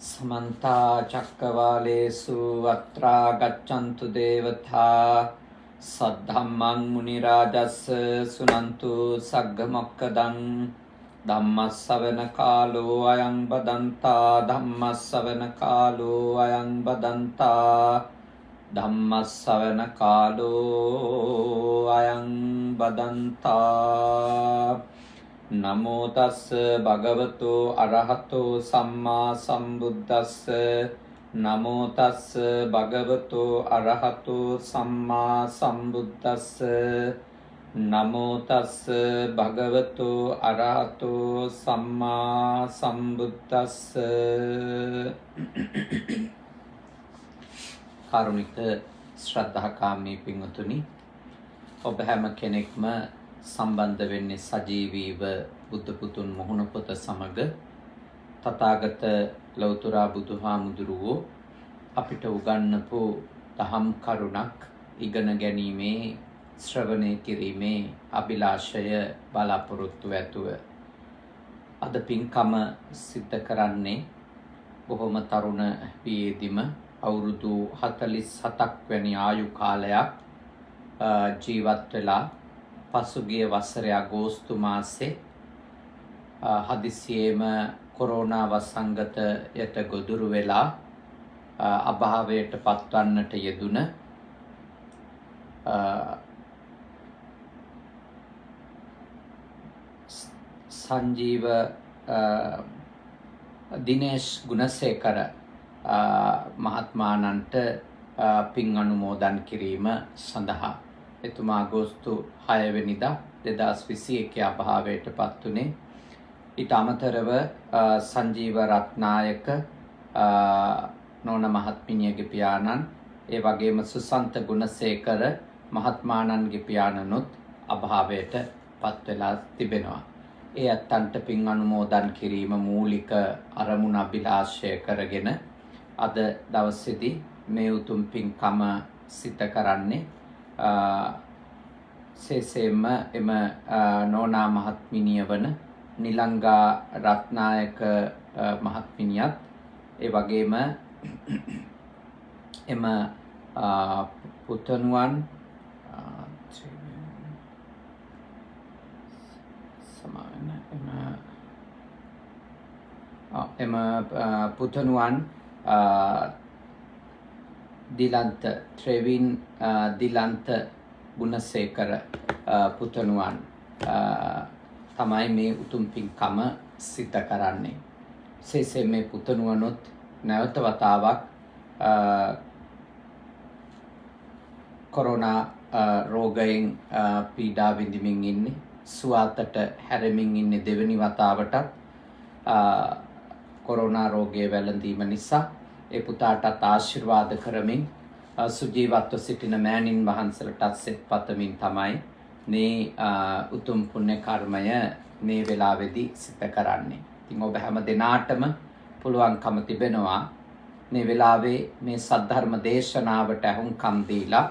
समन्ता चक्रवालेषु अत्रा गच्छन्तु देवता सद्धम्मं मुनिराजस्य सुनन्तु सग्गमोक्कदं धम्मस्सवनकालो अयं बदन्ता धम्मस्सवनकालो अयं बदन्ता धम्मस्सवनकालो अयं बदन्ता नमो तस् भगवतो अरहतो सम्मा सम्बुद्धस्स नमो तस् भगवतो अरहतो सम्मा सम्बुद्धस्स नमो तस् भगवतो अरहतो सम्मा सम्बुद्धस्स කාරුණික ශ්‍රද්ධාකාමී පින්වතුනි ඔබ හැම කෙනෙක්ම සම්බන්ධ වෙන්නේ සජීවීව බුද්ධ පුතුන් මුහුණ පොත සමග තථාගත ලෞතර බුදුහාමුදුරුවෝ අපිට උගන්වපු දහම් කරුණක් ඉගෙන ගැනීමේ ශ්‍රවණය කිරීමේ අභිලාෂය බලාපොරොත්තු ඇතුව අද පින්කම සිද්ධ කරන්නේ බොහොම තරුණ වියේදීම අවුරුදු 47ක් වැනි ආයු කාලයක් ජීවත් වෙලා පසුගිය වසරේ අගෝස්තු මාසේ හදිසියේම කොරෝනා වසංගතයට ගොදුරු වෙලා අභාවයට පත්වන්නට යෙදුන සංජීව දිනේෂ් ගුණසේකර මහත්මාණන්ට පින් අනුමෝදන් කිරීම සඳහා එතුමා අගෝස්තු 6 වෙනිදා 2021 අභාවයට පත් වුණේ. ඊට අමතරව සංජීව රත්නායක නෝන මහත්මිනියගේ පියාණන් ඒ වගේම සුසන්ත ගුණසේකර මහත්මාණන්ගේ පියාණනුත් අභාවයට පත් වෙලා තිබෙනවා. ඒ අත්තන්ට පින් අනුමෝදන් කිරීම මූලික අරමුණ අභිලාෂය කරගෙන අද දවසේදී මේ උතුම් පින්කම සිත කරන්නේ සේසෙම එම නෝනා මහත්මිනිය වන නිලංගා රත්නායක මහත්මිනියත් ඒ වගේම එම පුතණුවන් එම පුතණුවන් දිලන්ත ට්‍රෙවින් දිලන්ත ගුණසේකර පුතණුවන් තමයි මේ උතුම් පින්කම සිද්ධ කරන්නේ. සේසේ මේ පුතණුවනොත් නැවත වතාවක් කොරෝනා රෝගයෙන් පීඩා විඳින්මින් ඉන්නේ. සුවාතට හැරෙමින් ඉන්නේ දෙවෙනි වතාවටත් කොරෝනා රෝගයේ වැළඳීම නිසා ඒ පුතාටත් ආශිර්වාද කරමින් සුජීවත්ව සිටින මෑණින් වහන්සේලටත් සෙත් පතමින් තමයි මේ උතුම් පුණ්‍ය කර්මය මේ වෙලාවේදී සිද්ධ කරන්නේ. ඉතින් ඔබ හැම දිනාටම පුළුවන්කම තිබෙනවා මේ වෙලාවේ මේ සද්ධර්ම දේශනාවට අහුම්කම් දීලා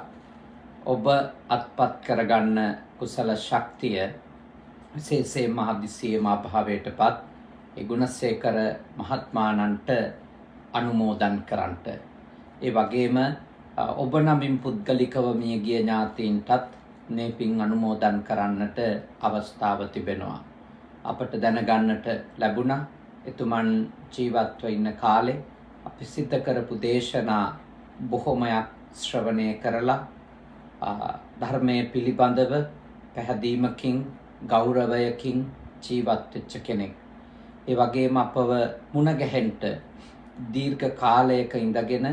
ඔබ අත්පත් කරගන්න කුසල ශක්තිය විශේෂයෙන්ම හදිසියේම අභාවයටපත් ඒ ගුණසේකර මහත්මාණන්ට අනුමෝදන් කරන්නට ඒ වගේම ඔබ නමින් පුද්ගලිකව මිය ගිය ඥාතීන්ටත් මේ පින් අනුමෝදන් කරන්නට අවස්ථාව තිබෙනවා. අපට දැනගන්නට ලැබුණා එතුමන් ජීවත්ව ඉන්න කාලේ අපි සිද්ධ කරපු දේශනා බොහොමයක් ශ්‍රවණය කරලා ධර්මයේ පිළිබඳව පැහැදීමකින් ගෞරවයකින් ජීවත් වෙච්ච කෙනෙක්. ඒ වගේම අපව මුණ ගැහෙන්න දීර්ඝ කාලයක ඉඳගෙන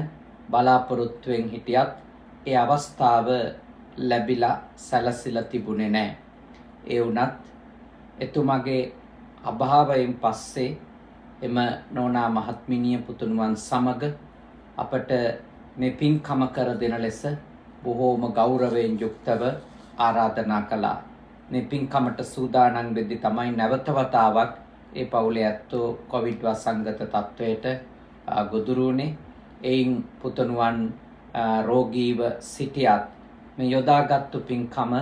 බලාපොරොත්තුෙන් හිටියත් ඒ අවස්ථාව ලැබිලා සැලසිලා තිබුණේ නැහැ. ඒ වුණත් එතුමාගේ අභාවයෙන් පස්සේ එම නෝනා මහත්මිනිය පුතුණුවන් සමග අපට මේ පින්කම කර දෙන ලෙස බොහෝම ගෞරවයෙන් යුක්තව ආරාධනා කළා. මේ පින්කමට සූදානම් වෙද්දී තමයි නැවත වතාවක් ඒ පවුලේ ඇත්තෝ කොවිඩ් වසංගත තත්වයට ගොදුරු වුණේ. එයින් පුතණුවන් රෝගීව සිටියත් මේ යොදාගත්තු පින්කම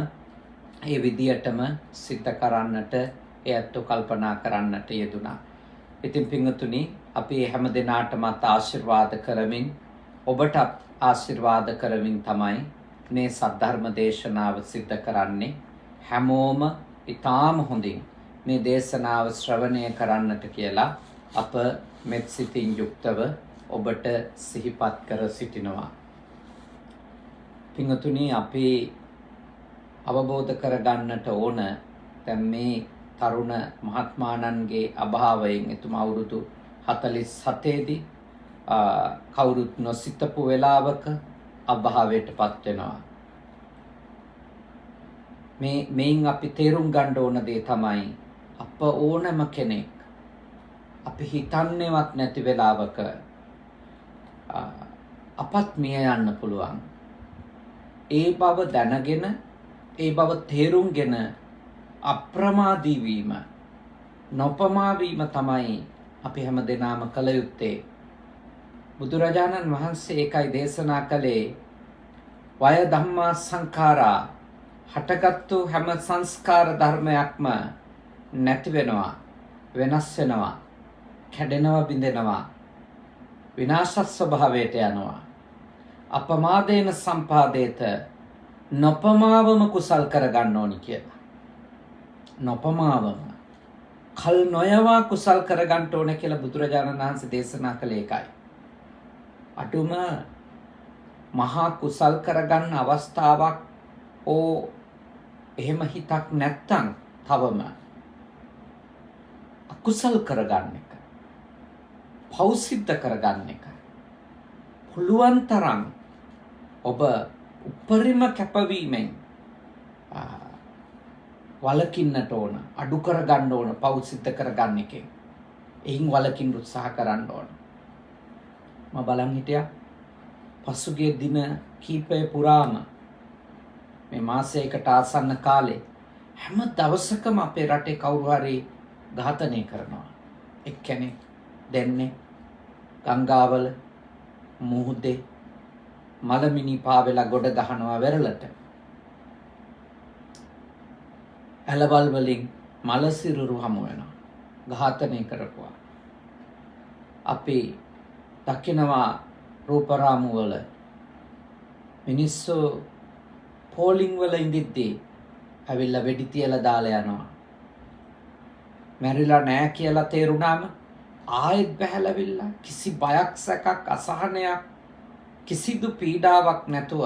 ඒ විදියටම සිද්ධ කරන්නට ඒ ඇත්තෝ කල්පනා කරන්නට යෙදුණා. ඉතින් පින්වතුනි අපි හැම දිනාටම ආශිර්වාද කරමින් ඔබට ආශිර්වාද කරමින් තමයි මේ සද්ධර්ම දේශනාව සිද්ධ කරන්නේ. හැමෝම ඊටාම හොඳින් මේ දේශනාව ශ්‍රවණය කරන්නට කියලා අප මෙත් සිතින් යුක්තව ඔබට සිහිපත් කර සිටිනවා. පින්වතුනි අපි අවබෝධ කරගන්නට ඕන දැන් මේ තරුණ මහත්මාණන්ගේ අභාවයෙන් එතුමා අවුරුදු 47 දී කවුරුත් නොසිතපු වෙලාවක අභාවයට පත් වෙනවා. මේන් අපි තේරුම් ගන්න ඕන දේ තමයි අප ඕනම කෙනෙක් අපි හිතන්නේවත් නැති වෙලාවක අපත් මිය යන්න පුළුවන්. ඒ බව දැනගෙන ඒ බව තේරුම්ගෙන අප්‍රමාදී වීම නොපමා වීම තමයි අපි හැම දිනම කළ යුත්තේ. බුදුරජාණන් වහන්සේ ඒකයි දේශනා කළේ වය ධම්මා සංඛාරා හටගත්තු හැම සංස්කාර ධර්මයක්ම නැති වෙනවා, වෙනස් වෙනවා, කැඩෙනවා, බිඳෙනවා, විනාශ ස්වභාවයට යනවා. අපමාදේන සම්පාදේත නොපමාවම කුසල් කරගන්න ඕනි කියලා. නොපමාවම කල් නොයවා කුසල් කරගන්න ඕන කියලා බුදුරජාණන් වහන්සේ දේශනා කළේ ඒකයි. අටුම මහා කුසල් කරගන්න අවස්ථාවක් එහෙම හිතක් නැත්තම් තවම අකුසල් කරගන්න එක, පව් සිද්ධ කරගන්න එක පුළුවන් තරම් ඔබ උපරිම කැපවීමෙන් වලකින්නට ඕන, අඩු කරගන්න ඕන, පව් සිද්ධ කරගන්න එකෙන්. එයින් වලකින්න උත්සාහ කරන්න ඕන. මම බලන් හිටියා පසුගිය දින කීපය පුරාම මේ මාසයකට ආසන්න කාලේ හැම දවසකම අපේ රටේ කවුරු හරි ඝාතනය කරනවා. එක්කෙනෙක් දෙන්නේ ගංගාවල මුහුදේ මලමිනි පාවෙලා ගොඩ ගහනවා වෙරළට. ඇලවල් වලින් මල සිරුරු හමු වෙනවා. ඝාතනය කරපුවා. අපි දකිනවා රූපරාමු වල මිනිස්සු පෝලිං වල ඉඳිද්දී ඇවිල්ලා වෙඩි තියලා දාලා යනවා. මැරිලා නැහැ කියලා තේරුණාම ආයෙත් බහැලවිල්ලා කිසි බයක් සැකක් අසහනයක් කිසිදු පීඩාවක් නැතුව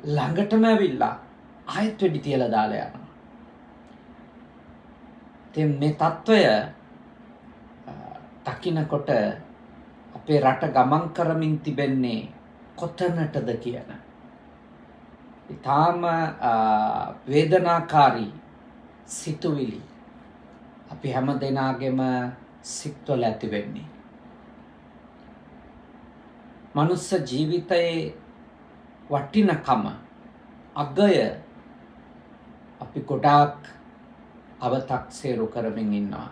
ළඟටම ඇවිල්ලා ආයෙත් වෙඩි තියලා දාලා යනවා. ඉතින් මේ తত্ত্বය දකින්නකොට අපේ රට ගමන් කරමින් තිබෙන්නේ කොතනටද කියන ඊටාම වේදනාකාරී සිතුවිලි අපි හැම දෙනාගේම සිත්වල ඇති වෙන්නේ. මනුස්ස ජීවිතයේ වටිනකම අගය අපි ගොඩාක් අව탁සේරු කරමින් ඉන්නවා.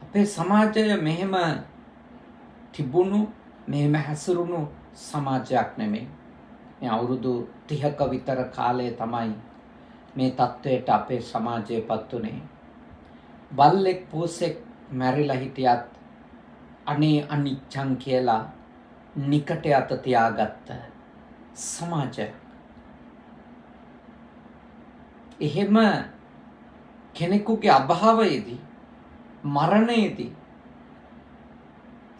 අපේ සමාජය මෙහෙම තිබුණු, මෙහෙම හැසිරුණු සමාජයක් නෙමෙයි. මේ අවුරුදු 30ක විතර කාලය තමයි මේ තත්වයට අපේ සමාජයපත් උනේ. බල්ලෙක් පූසෙක් මැරිලා හිටියත් අනේ අනිච්චං කියලා නිකට අත තියාගත්ත සමාජයක්. එහෙම කෙනෙකුගේ අභාවයේදී, මරණයේදී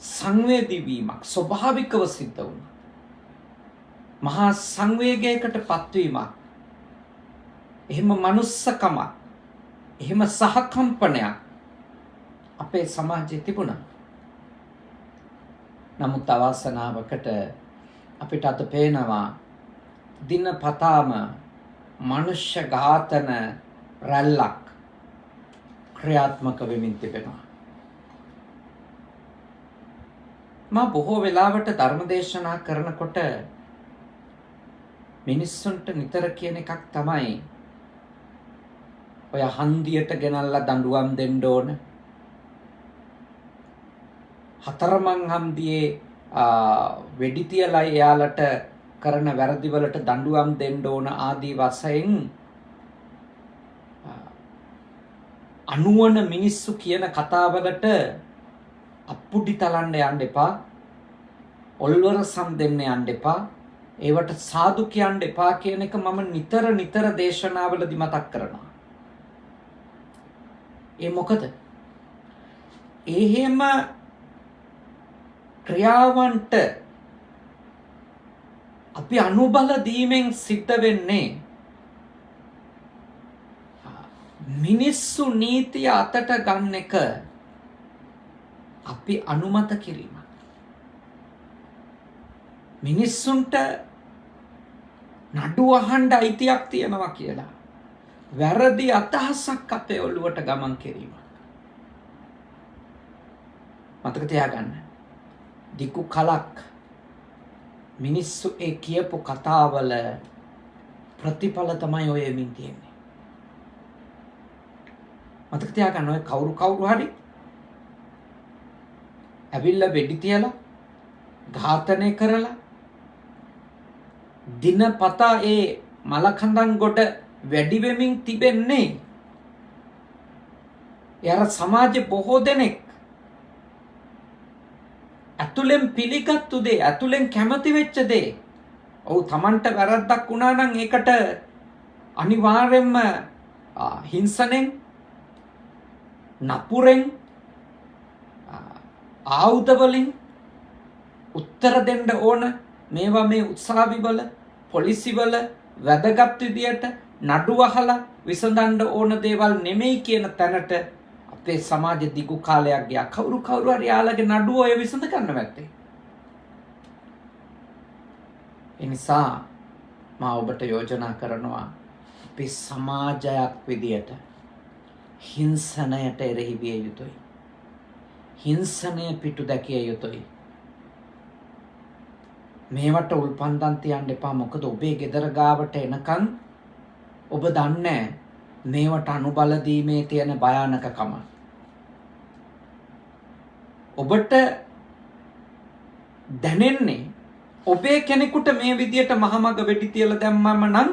සංවේදී වීමක් ස්වභාවිකව සිද්ධ වුණා. මහා සංවේගයකට පත්වීමක්, එහෙම මනුස්සකමක්, එහෙම සහකම්පනයක් අපේ සමාජයේ තිබුණා. නමුත් අවාසනාවකට අපිට අද පේනවා දිනපතාම මනුෂ්‍ය ඝාතන රැල්ලක් ක්‍රියාත්මක වෙමින් තිබෙනවා. මා බොහෝ වෙලාවට ධර්මදේශනා කරනකොට මිනිස්සුන්ට නිතර කියන එකක් තමයි ඔය හන්දියට ගෙනල්ලා දඬුවම් දෙන්න ඕන. හතරමං හන්දියේ වෙඩි තියලා එයාලට කරන වැරදි වලට දඬුවම් දෙන්න ඕන ආදී වශයෙන් අනුවන මිනිස්සු කියන කතාවලට අප්පුඩි තලන්න යන්න එපා. ඔල්වරසම් දෙන්න යන්න එපා. ඒවට සාදු කියන්න එපා කියන එක මම නිතර දේශනාවලදී මතක් කරනවා. ඒ මොකද? එහෙම ක්‍රියාවන්ට අපි අනුබල දීමෙන් සිද්ධ වෙන්නේ මිනිස්සු නීතිය අතට ගන්න එක අපි අනුමත කිරීම. මිනිස්සුන්ට නඩු අහන්න අයිතියක් තියෙනවා කියලා වැරදි අදහසක් අපේ ඔළුවට ගමන් කිරීම. මතක තියාගන්න. දිගු කලක් මිනිස්සු ඒ කියපු කතාවල ප්‍රතිඵල තමයි ඔය එමින් තියෙන්නේ. මතක තියාගන්න ඔය කවුරු හරි ඇවිල්ලා වෙඩි තියලා ඝාතනය කරලා දිනපතා ඒ මලකඳන් ගොඩ වැඩි වෙමින් තිබෙන්නේ යර සමාජයේ බොහෝ දෙනෙක් ඇතුලෙන් පිළිගත්තු දේ, ඇතුලෙන් කැමති වෙච්ච දේ. ඔව් Tamanට වැරද්දක් වුණා නම් ඒකට අනිවාර්යෙන්ම හිංසනෙන්, නපුරෙන්, ආයුධ වලින් උත්තර දෙන්න ඕන. මේවා මේ උත්සාහවිවල, පොලිසිවල වැදගත් විදියට නඩු අහලා විසඳන්න ඕන දේවල් නෙමෙයි කියන තැනට අපේ සමාජ දිගු කාලයක් ගියා. කවුරු හරි යාළගේ නඩුව ඔය විසඳ ගන්න වැත්තේ. ඒ නිසා මා ඔබට යෝජනා කරනවා අපි සමාජයක් විදියට හිංසනයට එරෙහි විය යුතුයි. හිංසනය පිටු දැකිය යුතුයි. මේවට උල්පන්දම් තියන්න එපා. මොකද ඔබේ ගෙදර ගාවට එනකන් ඔබ දන්නේ මේවට අනුබල දීමේ තියෙන භයානකකම. ඔබට දැනෙන්නේ ඔබේ කෙනෙකුට මේ විදියට මහමග වෙඩි තියලා දැම්මම නම්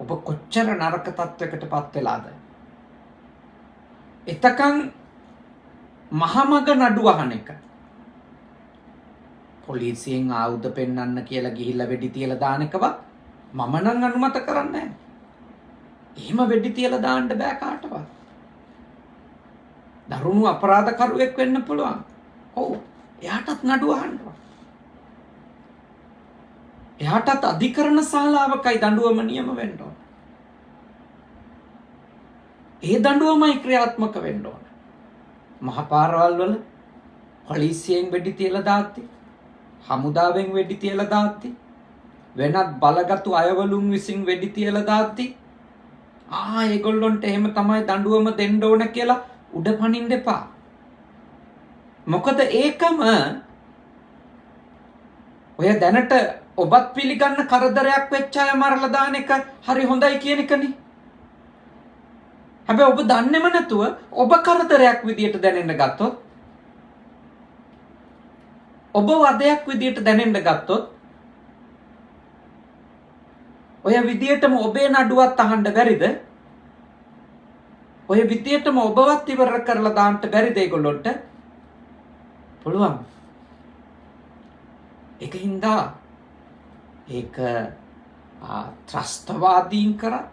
ඔබ කොච්චර නරක තත්වයකටපත් වෙලාද. එතකන් මහමග නඩු අහන එක, පොලිසියෙන් ආයුධ පෙන්වන්න කියලා ගිහිල්ලා වෙඩි තියලා දාන එකවත් මම නම් අනුමත කරන්නේ නැහැ. එහෙම වෙඩි තියලා දාන්න බෑ කාටවත්. දරුණු අපරාධකරුවෙක් වෙන්න පුළුවන්. ඔව්. එයාටත් නඩු අහන්න. එයාටත් අධිකරණ ශාලාවකයි දඬුවම නියම වෙන්න ඕන. ඒ දඬුවමයි ක්‍රියාත්මක වෙන්න ඕන. මහපාරවල් වල පොලිසියෙන් වෙඩි තියලා දාද්දි, හමුදාවෙන් වෙඩි තියලා දාද්දි, වෙනත් බලගත්ු අයවලුන් විසින් වෙඩි තියලා දාද්දි ඒගොල්ලොන්ට එහෙම තමයි දඬුවම දෙන්න ඕන කියලා උඩ පනින්න එපා. මොකද ඒකම ඔය දැනට ඔබත් පිළිගන්න කරදරයක් වෙච්ච අය මරලා දාන එක හරි හොඳයි කියන එකනේ. හැබැයි ඔබ දන්නේම නැතුව ඔබ කරදරයක් විදියට දැනෙන්න ගත්තොත්, ඔබ වදයක් විදියට දැනෙන්න ගත්තොත්, ඔය විදියටම ඔබේ නඩුවත් අහන්න බැරිද? ඔය විදියටම ඔබවත් ඉවර කරලා දාන්න බැරිද ඒගොල්ලොන්ට? පුළුවන්. ඒකින්ද ඒක ත්‍රස්තවාදීන් කරත්,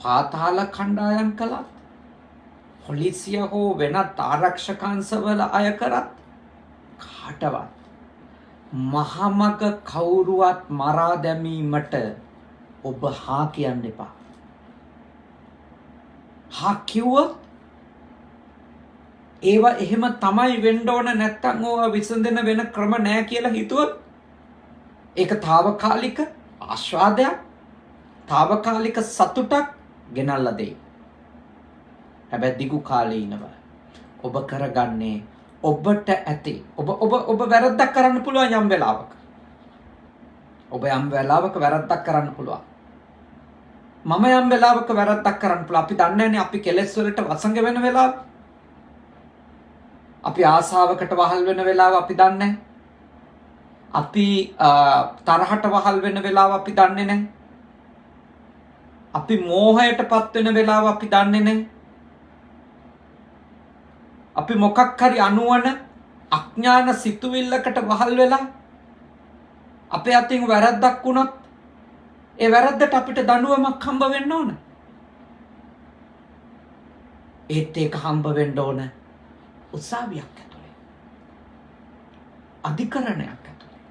පාතාල කණ්ඩායම් කළත්, පොලිසිය හෝ වෙනත් ආරක්ෂකංශවල අය කරත් කාටවත් මහමග කවුරුවත් මරා දැමීමට ඔබ හා කියන්න එපා. හා කිව්වොත් ඒවා එහෙම තමයි වෙන්න ඕන, නැත්තම් ඕවා විසඳෙන වෙන ක්‍රම නැහැ කියලා හිතුවොත් ඒක తాවකාලික ආස්වාදයක්, తాවකාලික සතුටක් ගෙනල්ලා දෙයි. හැබැයි දිගු කාලේ ඉනවා ඔබ කරගන්නේ ඔබට ඇති. ඔබ වැරද්දක් කරන්න පුළුවන් යම් වෙලාවක. ඔබ යම් වෙලාවක වැරද්දක් කරන්න පුළුවන්. මම යම් වෙලාවක වැරද්දක් කරන්න පුළුවන්. අපි දන්නේ නැනේ අපි කෙලෙස් වලට වසඟ වෙන වෙලාව. අපි ආසාවකට වහල් වෙන වෙලාව අපි දන්නේ නැහැ. අපි තරහට වහල් වෙන වෙලාව අපි දන්නේ නැහැ. අපි මෝහයටපත් වෙන වෙලාව අපි දන්නේ නැහැ. අපි මොකක් හරි අනුවන අඥාන සිතුවිල්ලකට වහල් වෙලා අපේ අතින් වැරද්දක් වුණොත් ඒ වැරද්දට අපිට දඬුවමක් හම්බ වෙන්න ඕන. ඒත් ඒක හම්බ වෙන්න ඕන උසාවියක් ඇතුලේ. අධිකරණයක් ඇතුලේ.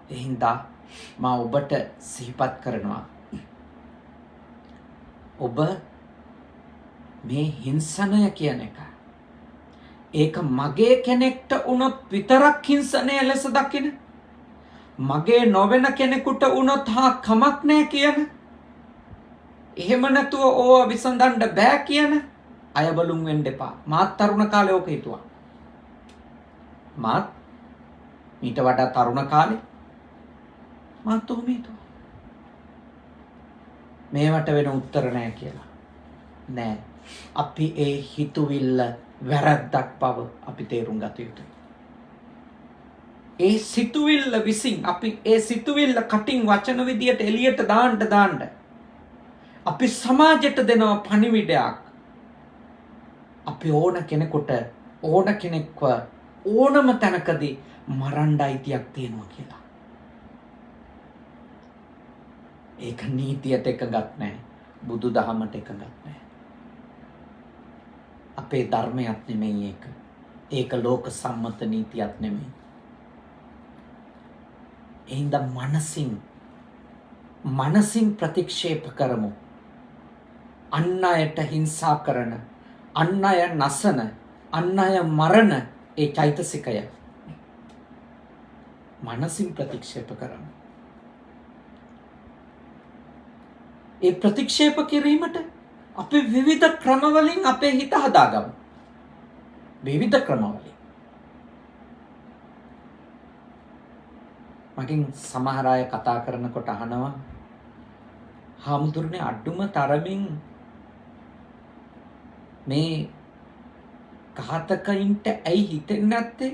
ඒ හින්දා මා ඔබට සිහිපත් කරනවා. ඔබ මේ හිංසනය කියන එක ඒක මගේ කෙනෙක්ට වුණොත් විතරක් හිංසනය ලෙස දකින, මගේ නොවන කෙනෙකුට වුණොත් හා කමක් නැහැ කියන, එහෙම නැතුව ඕව විසඳන්න බෑ කියන අයබලුම් වෙන්න එපා. මාත් තරුණ කාලේ ඕක හිතුවා. මාත් ඊට වඩා තරුණ කාලේ මාත් ඔහොම හිතුවා. මේවට වෙන උත්තර නැහැ කියලා. නෑ. අපි ඒ හිතුවිල්ල වැරද්දක් බව අපි තේරුම් ගත යුතුයි. ඒ සිතුවිල්ල විසින් අපි ඒ සිතුවිල්ල කටින් වචන විදියට එළියට දාන්න අපි සමාජයට දෙනවා පණිවිඩයක්. අපි ඕන කෙනෙකුට ඕන කෙනෙක්ව ඕනම තැනකදී මරන්න අයිතියක් තියෙනවා කියලා. ඒක නීතියට එකගත් නැහැ. බුදු දහමට එකගත් නැහැ. අපේ ධර්මයක් නෙමෙයි ඒක. ඒක ලෝක සම්මත නීතියක් නෙමෙයි. එහෙනම් මනසින් ප්‍රතික්ෂේප කරමු. අන් අයට හිංසා කරන, අන් අය නසන, අන් අය මරණ ඒ චෛතසිකය මනසින් ප්‍රතික්ෂේප කරමු. ඒ ප්‍රතික්ෂේප කිරීමට අපි විවිධ ක්‍රමවලින් අපේ හිත හදාගමු. විවිධ ක්‍රමවලින්. මගෙන් සමහර අය කතා කරනකොට අහනවා, හාමුදුරනේ අඩුම තරමින් මේ ඝාතකයින්ට ඇයි හිතෙන්නේ නැත්තේ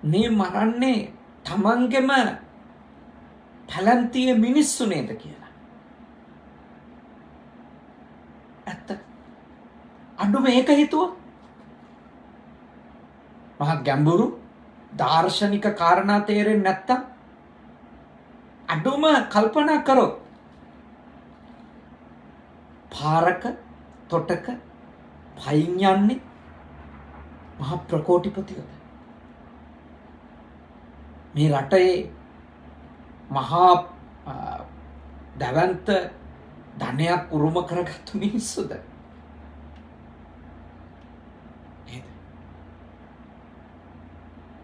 මේ මරන්නේ තමන්ගෙම පැලැන්තියේ මිනිස්සු නේද කියලා. ඇත්ත. අඩුම ඒක හිතුවා. මහා ගැඹුරු දාර්ශනික කාරණා තේරෙන්නේ නැත්තම් අඩුම කල්පනා කරොත් පාරක තොටක පයින් යන්නේ මහා ප්‍රකෝටිපතියද? මේ රටේ මහා දවන්ත ධනයක් උරුම කරගත්තු මිනිස්සුද?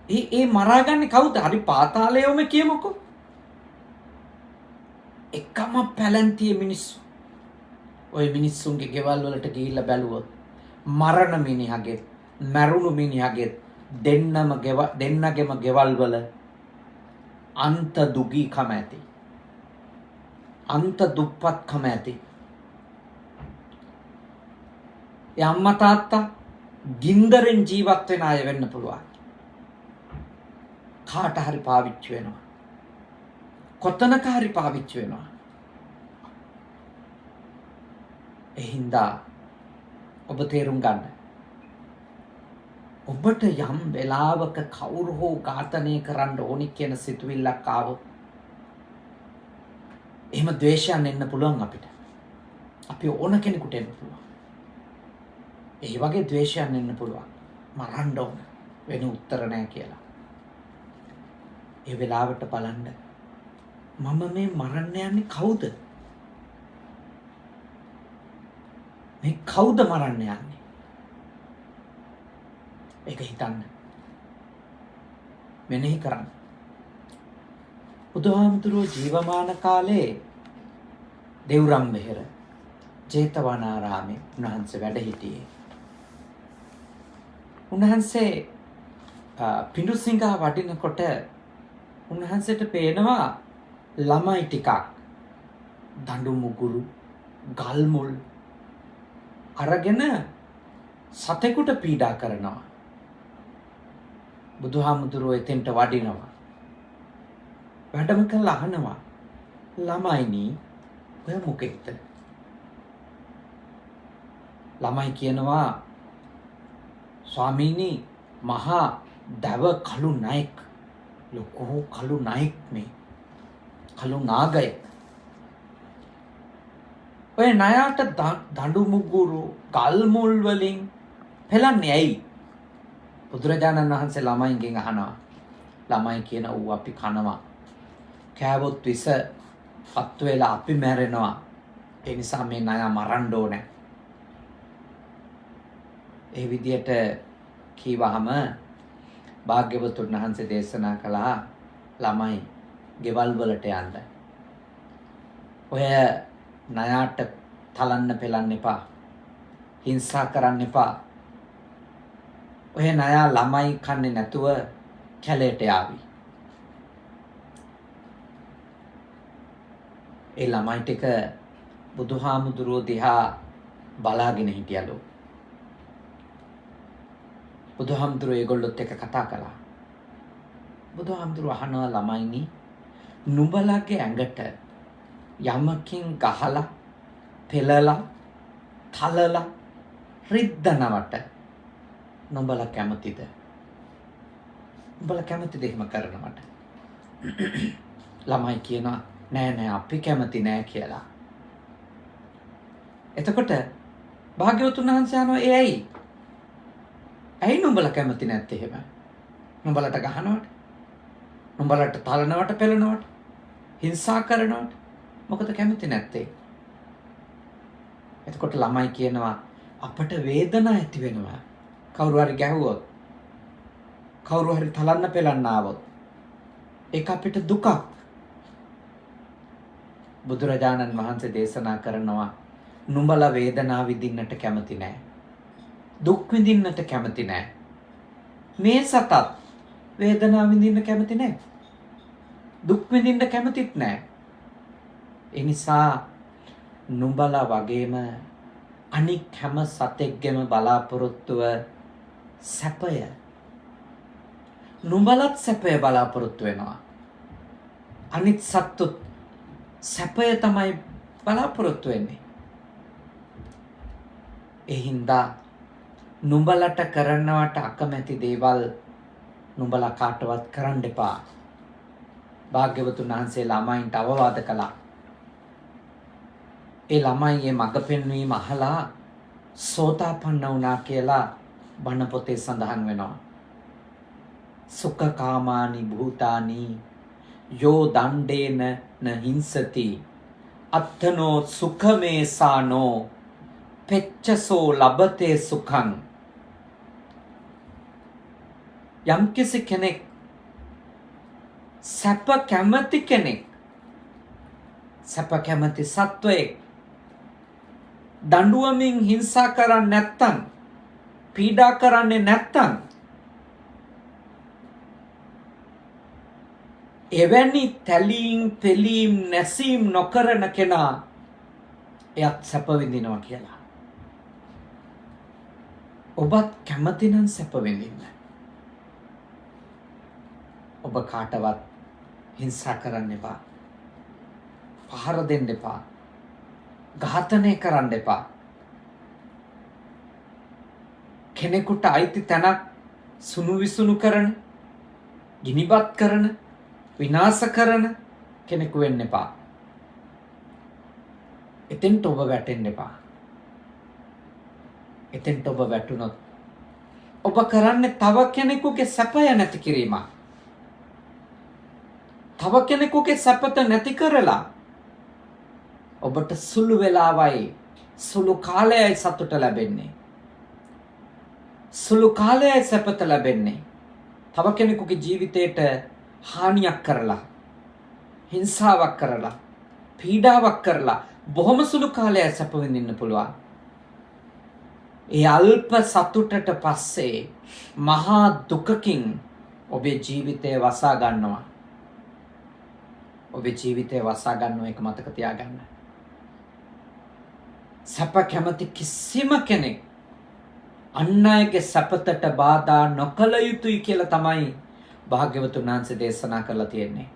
ඒ මරාගන්නේ කවුද? හරි පාතාලයේම කියමුකෝ. එකම පැලැන්තියේ මිනිස්සු. ওই මිනිස්සුන්ගේ ගෙවල් වලට ගිහිල්ලා බැලුවොත් මරණ මිනිහගේ, මරුණු මිනිහගේ දෙන්නගෙම ගෙවල් වල අන්ත දුගීකම ඇති. අන්ත දුප්පත්කම ඇති. ඒ අම්මා තාත්තා ගින්දරෙන් ජීවත් වෙන අය වෙන්න පුළුවන්. කාට හරි පාවිච්චි වෙනවා. කොතනක හරි පාවිච්චි වෙනවා. එහින්දා ඔබ තේරුම් ගන්න. ඔබට යම් වෙලාවක කවුරු හෝ ඝාතනය කරන්න ඕනි කියන සිතුවිල්ලක් ආවොත් එහෙම ද්වේෂයන් එන්න පුළුවන් අපිට. අපි ඕන කෙනෙකුට එන්න පුළුවන්. ඒ වගේ ද්වේෂයන් එන්න පුළුවන්. මරන්න ඕන වෙන උත්තර නැහැ කියලා. ඒ වෙලාවට බලන්න මම මේ මරන්න යන්නේ කවුද? මේ කවුද මරන්න යන්නේ? ඒක හිතන්න. මෙනෙහි කරන්න. බුදුහාමුදුරුවෝ ජීවමාන කාලේ දෙව්රම් වෙහෙර ජේතවනාරාමේ උන්වහන්සේ වැඩ සිටියේ. උන්වහන්සේ පිඬුසිඟා වඩිනකොට උන්වහන්සේට පේනවා ළමයි ටිකක් දඬු මුගුරු ගල් මුල් අරගෙන සතෙකුට පීඩා කරනවා. බුදුහාමුදුරුවෝ එතෙන්ට වඩිනවා. වැඩම කරලා අහනවා, ළමයිනි ඔය මොකෙක්ද? ළමයි කියනවා, ස්වාමීනි මහා දව කළු නායක ලොකෝ කළු නායක මේ කළු නාගයෙක්. ඔය ණයට දඬු මුගුරු ගල් මුල් වලින් පෙළන්නේ ඇයි? බුදුරජාණන් වහන්සේ ළමයින්ගෙන් අහනවා. ළමයි කියන ඌ අපි කනවා. කෑවොත් විස පත් වෙලා අපි මැරෙනවා. ඒ නිසා මේ ණය මරන්න ඕනේ. ඒ විදියට කීවහම භාග්‍යවතුන් වහන්සේ දේශනා කළා ළමයි ගෙවල් වලට යන්න. ඔය ණයට තලන්න පෙලන්න එපා. හිංසා කරන්න එපා. ඔය ණය ළමයි කන්නේ නැතුව කැලේට යාවි. ඒ ළමයි ටික බුදුහාමුදුරුවෝ දිහා බලාගෙන හිටියලු. බුදුහාමුදුරුවෝ ඒගොල්ලොත් එක්ක කතා කළා. බුදුහාමුදුරුවෝ අහනවා ළමයිනි නුඹලගේ ඇඟට යමකින් ගහලා පෙළලා තලලා රිද්දනවට නුඹලා කැමතිද? නුඹලා කැමතිද එහෙම කරනවට? ළමයි කියනවා නෑ අපි කැමති නෑ කියලා. එතකොට භාග්‍යවතුන් වහන්සේ අහනවා ඒ ඇයි? ඇයි නුඹලා කැමති නැත්තේ එහෙම? නුඹලට ගහනවට, නුඹලට තලනවට, පෙළනවට, හිංසා කරනවට මොකද කැමති නැත්තේ? එතකොට ළමයි කියනවා අපට වේදනා ඇති වෙනවා. කවුරු හරි ගැහුවොත්, කවුරු හරි තලන්න පෙළන්න ආවොත් ඒක අපිට දුකක්. බුදුරජාණන් වහන්සේ දේශනා කරනවා නුඹලා වේදනාව විඳින්නට කැමති නෑ. දුක් විඳින්නට කැමති නෑ. මේ සතත් වේදනාව විඳින්න කැමති නෑ. දුක් විඳින්න කැමතිත් නෑ. ඒ නිසා නුඹලා වගේම අනික් හැම සතෙක්ගෙම බලාපොරොත්තුව සැපය. නුඹලත් සැපය බලාපොරොත්තු වෙනවා. අනිත් සත්තුත් සැපය තමයි බලාපොරොත්තු වෙන්නේ. ඒ හින්දා නුඹලට කරන්නවට අකමැති දේවල් නුඹලා කාටවත් කරන්න එපා. භාග්‍යවතුන් වහන්සේ ළමයින්ට අවවාද කළා. ඒ ළමයි මඟ පෙන්වීම අහලා සෝතාපන්න වුණා කියලා බණ පොතේ සඳහන් වෙනවා. සුඛකාමානි භූතානි යෝ දණ්ඩේන න හිංසති අත්තනෝ සුඛමේසානෝ පෙච්චසෝ ලබතේ සුඛං. යම්කිසි කෙනෙක් සැප කැමති කෙනෙක්, සැප කැමති සත්වයෙක් දඬුවමින් හිංසා කරන්නේ නැත්තම්, පීඩා කරන්නේ නැත්තම්, එවැනි තැලීම් පෙලීම් නැසීම් නොකරන කෙනා එයත් සැප විඳිනවා කියලා. ඔබත් කැමති නම් සැප විඳින්න. ඔබ කාටවත් හිංසා කරන්න එපා. පහර දෙන්න එපා. ඝාතනය කරන්න එපා. කෙනෙකුට අයිති තැනක් සුණු විසුණු කරන, ගිනිබත් කරන, විනාශ කරන කෙනෙකු වෙන්න එපා. එතෙන්ට ඔබ වැටෙන්න එපා. එතෙන්ට ඔබ වැටුනොත් ඔබ කරන්නේ තව කෙනෙකුගේ සැපය නැති කිරීමක්. තව කෙනෙකුගේ සැපත නැති කරලා ඔබට සුළු වෙලාවයි, සුළු කාලයයි සතුට ලැබෙන්නේ. සුළු කාලයයි සැපත ලැබෙන්නේ. තව කෙනෙකුගේ ජීවිතයට හානියක් කරලා, හිංසාවක් කරලා, පීඩාවක් කරලා බොහොම සුළු කාලයක් සැප විඳින්න පුළුවන්. ඒ අල්ප සතුටට පස්සේ මහා දුකකින් ඔබේ ජීවිතය වසා ගන්නවා. ඔබේ ජීවිතය වසා ගන්නවා, එක මතක තියාගන්න. සැප කැමති කිසිම කෙනෙක් අන් අයගේ සැපතට බාධා නොකළ යුතුයි කියලා තමයි භාග්‍යවතුන් වහන්සේ දේශනා කරලා තියෙන්නේ.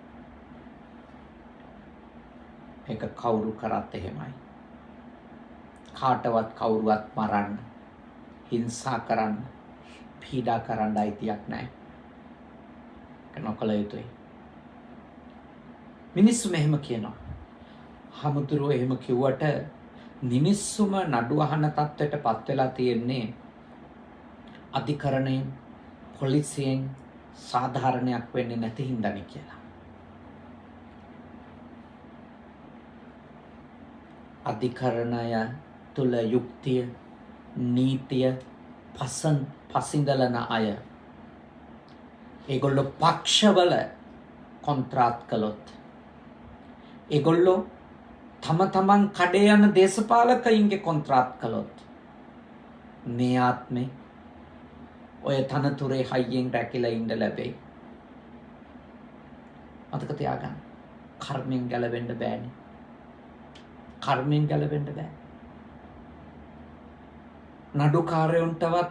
ඒක කවුරු කරත් එහෙමයි. කාටවත් කවුරුවත් මරන්න, හිංසා කරන්න, පීඩා කරන්න අයිතියක් නැහැ. නොකළ යුතුයි. මිනිස්සු මෙහෙම කියනවා. හමුදුරුවෝ එහෙම කිව්වට මිනිස්සුම නඩු අහන තත්ත්වයට පත් වෙලා තියෙන්නේ අධිකරණයෙන් පොලිසියෙන් සාධාරණයක් වෙන්නේ නැති හින්දානේ කියලා. අධිකරණය තුල යුක්තිය නීතිය පසින්දලන අය ඒගොල්ලෝ පක්ෂවල කොන්ත්‍රාත් කළොත් ඒගොල්ලෝ තමන් කඩේ යන දේශපාලකයින්ගේ කොන්ත්‍රාත් කළොත් මේ ආත්මේ ඔය තනතුරේ හයියෙන් රැකිලා ඉන්න ලැබෙයි. මතක තියාගන්න. කර්මෙන් ගැලවෙන්න බෑනේ. කර්මෙන් ගැලවෙන්න බෑ. නඩුකාරයන්ටවත්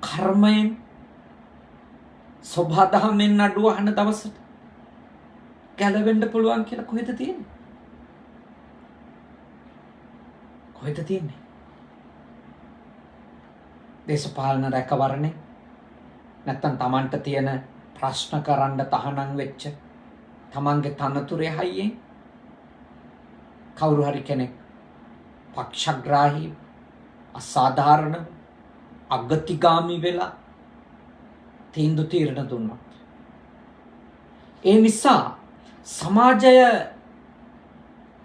කර්මයෙන් සබහාදහමෙන් නඩුව අහන දවසට ගැලවෙන්න පුළුවන් කියලා කොහෙද තියෙන්නේ? කොහෙද තියෙන්නේ? දේශපාලන රැකවරණේ නැත්තම් Tamanට තියෙන ප්‍රශ්න කරන්න තහනම් වෙච්ච Tamanගේ තනතුරේ හයියෙන් කවුරු හරි කෙනෙක් පක්ෂග්‍රාහී අසාධාරණ අගතිගාමි වෙලා තීරණ දුන්නා. ඒ නිසා සමාජය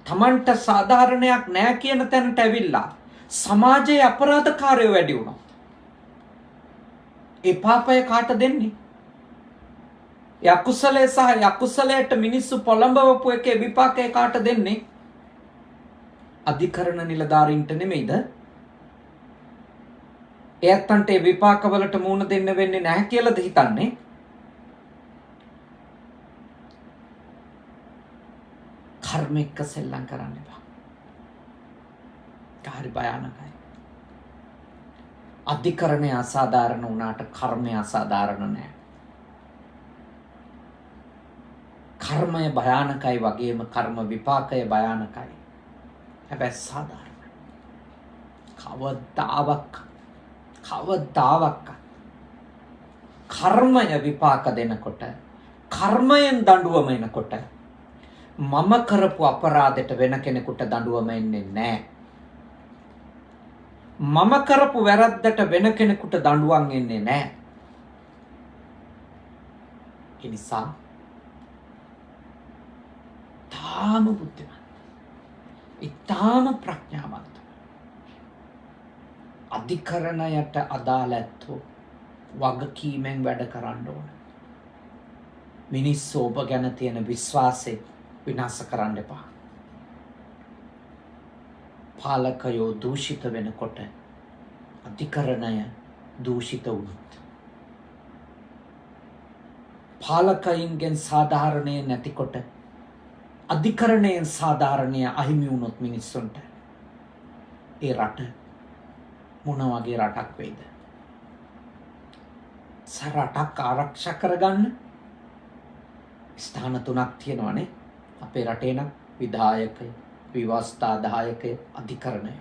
Tamanට සාධාරණයක් නැහැ කියන තැනට ඇවිල්ලා සමාජයේ අපරාධකාරයෝ වැඩි වුණා. ඒ පාපය කාට දෙන්නේ? ඒ අකුසලයේ සහ අකුසලයට මිනිස්සු පොළඹවපු එකේ විපාකය කාට දෙන්නේ? අධිකරණ නිලධාරීන්ට නෙමෙයිද? එයත්න්ට ඒ විපාකවලට මුහුණ දෙන්න වෙන්නේ නැහැ කියලාද හිතන්නේ? කර්මික සෙල්ලම් කරන්න එපා. කාරි භයානකයි. අධිකරණය අසාධාරණ වුණාට කර්මය අසාධාරණ නැහැ. කර්මය භයානකයි වගේම කර්ම විපාකය භයානකයි. හැබැයි සාධාරණයි. කවදාවත් කර්මය විපාක දෙනකොට කර්මයෙන් දඬුවම එනකොට මම කරපු අපරාධයට වෙන කෙනෙකුට දඬුවම එන්නේ නැහැ. මම කරපු වැරද්දට වෙන කෙනෙකුට දඬුවම් එන්නේ නැහැ. ඒ නිසා තාම බුද්ධිමත්, ඊටාම ප්‍රඥාවන්ත අධිකරණයට අදාළ ඇත්තෝ වගකීමෙන් වැඩ කරන්න ඕන. මිනිස්සු ඔබ ගැන තියෙන විශ්වාසය විනාශ කරන්න එපා. පාලකයෝ දූෂිත වෙනකොට අධිකරණය දූෂිත වුණොත් පාලකයින්ගෙන් සාධාරණය නැතිකොට අධිකරණයෙන් සාධාරණය අහිමි වුණොත් මිනිස්සුන්ට ඒ රට මොන වගේ රටක් වෙයිද? රටක් ආරක්ෂා කරගන්න ස්ථාන 3ක් තියෙනවානේ අපේ රටේ නම් විධායකය, විවස්ථාදායකය, අධිකරණය.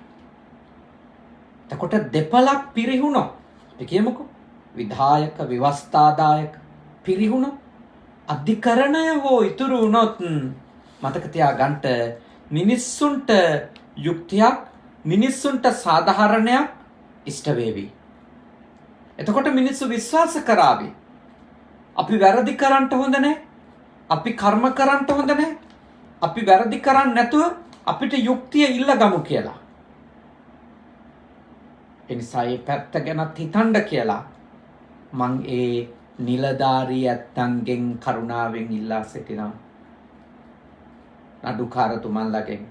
එතකොට දෙපළක් පිරිහුණොත් අපි කියමුකෝ විධායක, විවස්ථාදායක පිරිහුණොත් අධිකරණය හෝ ඉතුරු වුණොත් මතක තියාගන්න මිනිස්සුන්ට යුක්තියක්, මිනිස්සුන්ට සාධාරණයක් ඉෂ්ට වේවි. එතකොට මිනිස්සු විශ්වාස කරાવી අපි වැරදි කරන්න හොඳ නැහැ, අපි කර්ම කරන්න හොඳ නැහැ, අපි වැරදි කරන්නේ නැතුව අපිට යුක්තිය ඉල්ලගමු කියලා. ඒ නිසා මේ පැත්ත ගැන හිතන්න කියලා මං ඒ නිලධාරී ඇත්තන්ගෙන් කරුණාවෙන් ඉල්ලා සිටිනවා. නඩුකාරතුමන්ලගෙන්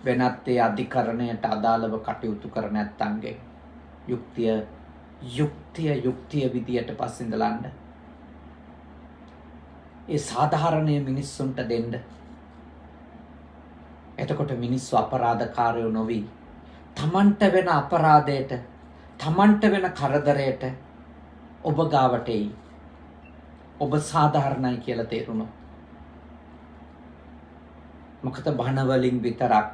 වෙනත් ඒ අධිකරණයට අදාළව කටයුතු කරන ඇත්තන්ගෙන් යුක්තිය විදියට පස්සින්දලන්න. ඒ සාධාරණය මිනිස්සුන්ට දෙන්න. එතකොට මිනිස්සු අපරාධකාරයෝ නොවි තමන්ට වෙන අපරාධයට, තමන්ට වෙන කරදරයට ඔබ ගාවට එයි. ඔබ සාධාරණයි කියලා තේරුණොත්. මොකද බණ වලින් විතරක්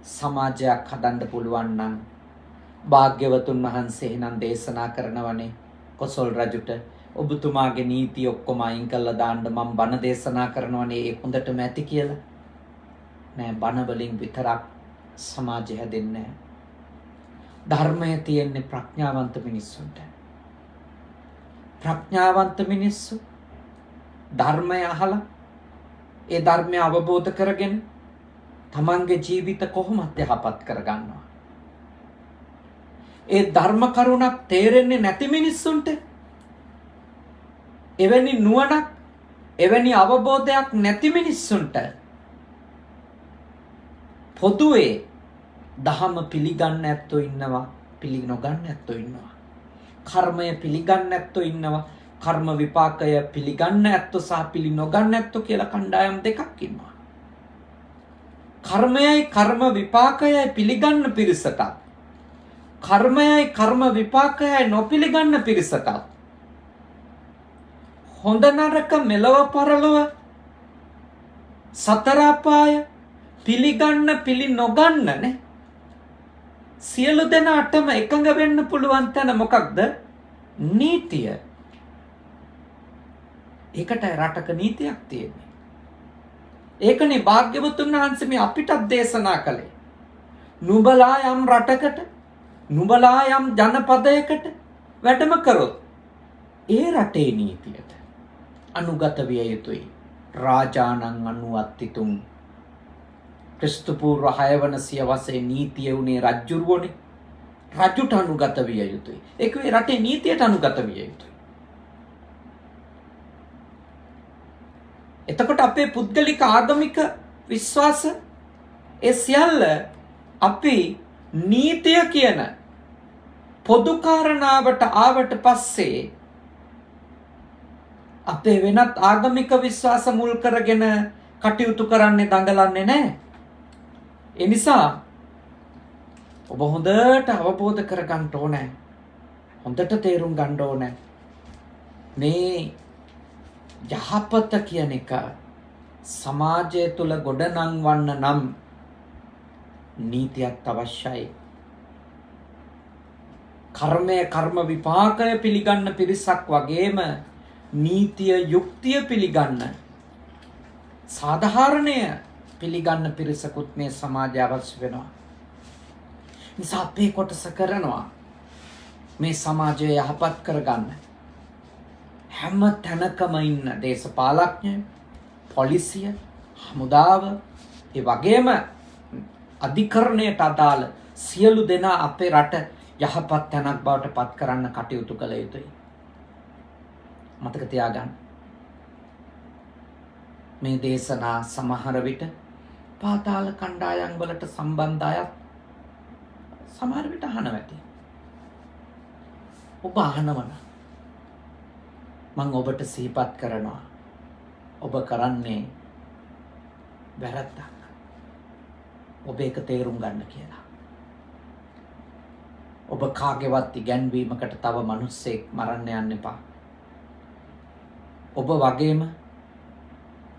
සමාජයක් හදන්න පුළුවන් නම් භාග්‍යවතුන් වහන්සේ නම් දේශනා කරනවනේ කොසල් රජුට ඔබතුමාගේ නීති ඔක්කොම අයින් කළා දාන්න මම බණ දේශනා කරනවනේ ඒ හොඳටම ඇති කියලා. නෑ බණ වලින් විතරක් සමාජය හැදෙන්නේ නෑ. ධර්මය තියෙන්නේ ප්‍රඥාවන්ත මිනිස්සුන්ට. ප්‍රඥාවන්ත මිනිස්සු ධර්මය අහලා ඒ ධර්මය අවබෝධ කරගෙන තමන්ගේ ජීවිත කොහොමද යහපත් කරගන්නවා. ඒ ධර්ම කරුණක් තේරෙන්නේ නැති මිනිස්සුන්ට එවැනි නුවණක් එවැනි අවබෝධයක් නැති මිනිස්සුන්ට පොදුවේ දහම පිළිගන්න ඇත්තෝ ඉන්නවා, පිළිනොගන්න ඇත්තෝ ඉන්නවා. කර්මය පිළිගන්න ඇත්තෝ ඉන්නවා, කර්ම විපාකය පිළිගන්න ඇත්තෝ සහ පිළිනොගන්න ඇත්තෝ කියලා කණ්ඩායම් දෙකක් ඉන්නවා. කර්මයයි කර්ම විපාකයයි පිළිගන්න පිරිසට, කර්මයයි කර්ම විපාකයයි නොපිළිගන්න පිරිසට හොඳ නරක මෙලව පරලොව සතර අපාය පිළිගන්න පිළිනොගන්න නේ සියලු දෙනාටම එකඟ වෙන්න පුළුවන් තැන මොකක්ද? නීතිය. ඒකට රටක නීතියක් තියෙන්නේ. ඒකනේ භාග්‍යවතුන් වහන්සේ මේ අපිටත් දේශනා කළේ. නුඹලා යම් රටකට, නුඹලා යම් ජනපදයකට වැඩම කරොත් ඒ රටේ නීතියට අනුගත විය යුතුයි. රාජානං අනුවත්තිතුම්. ක්‍රිස්තු පූර්ව 6 වන සියවසේ නීතිය උනේ රජුරුවනේ. රජුට අනුගත විය යුතුයි. ඒක ඒ රටේ නීතියට අනුගත විය යුතුයි. එතකොට අපේ පුද්ගලික ආගමික විශ්වාස ඒ සියල්ල අපි නීතිය කියන පොදු කාරණාවට ආවට පස්සේ අපේ වෙනත් ආගමික විශ්වාස මුල් කරගෙන කටයුතු කරන්නේ දඟලන්නේ නැහැ. ඒ නිසා ඔබ හොඳට අවබෝධ කරගන්න ඕනේ. හොඳට තේරුම් ගන්න ඕනේ. මේ යහපත කියන එක සමාජය තුළ ගොඩනංවන්න නම් නීතියක් අවශ්‍යයි. කර්මය කර්ම විපාකය පිළිගන්න පිරිසක් වගේම නීතිය යුක්තිය පිළිගන්න සාධාරණය පිළිගන්න පිරිසකුත් මේ සමාජය අවශ්‍ය වෙනවා. නිසා අපේ කොටස කරනවා මේ සමාජය යහපත් කරගන්න. හැම තැනකම ඉන්න දේශපාලඥයෝ, පොලිසිය, හමුදාව, ඒ වගේම අධිකරණයට අදාළ සියලු දෙනා අපේ රට යහපත් තැනක් බවට පත් කරන්න කටයුතු කළ යුතුයි. මතක තියාගන්න. මේ දේශනා සමහර විට පාතාල කණ්ඩායම් වලට සම්බන්ධ අය සමහර විට අහනවා ඇති. ඔබ අහනවන මම ඔබට සිහිපත් කරනවා. ඔබ කරන්නේ වැරද්දක්. ඔබ ඒක තේරුම් ගන්න කියලා. ඔබ කාගේවත් ඉගැන්වීමකට තව මිනිස්සෙක් මරන්න යන්න එපා. ඔබ වගේම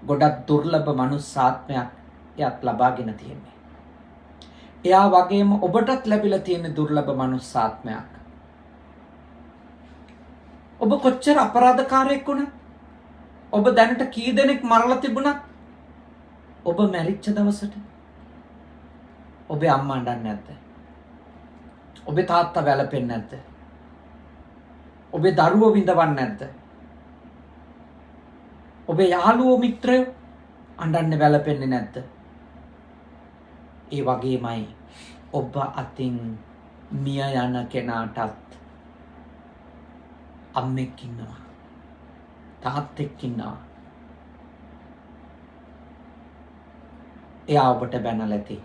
ගොඩක් දුර්ලභ මනුස්සාත්මයක් එයත් ලබාගෙන තියෙන්නේ. එයා වගේම ඔබටත් ලැබිලා තියෙන දුර්ලභ මනුස්සාත්මයක්. ඔබ කොච්චර අපරාධකාරයෙක් වුණත්, ඔබ දැනට කී දෙනෙක් මරලා තිබුණත්, ඔබ මැරිච්ච දවසට ඔබේ අම්මා අඬන්නේ නැද්ද? ඔබේ තාත්තා වැළපෙන්නේ නැද්ද? ඔබේ දරුවෝ විඳවන්නේ නැද්ද? ඔබේ යාළුවෝ මිත්‍රයෝ අඬන්නේ වැළපෙන්නේ නැද්ද? ඒ වගේමයි ඔබ අතින් මිය යන කෙනාටත් අම්මෙක් ඉන්නවා, තාත්තෙක් ඉන්නවා. එයා ඔබට බැනලා ඇති.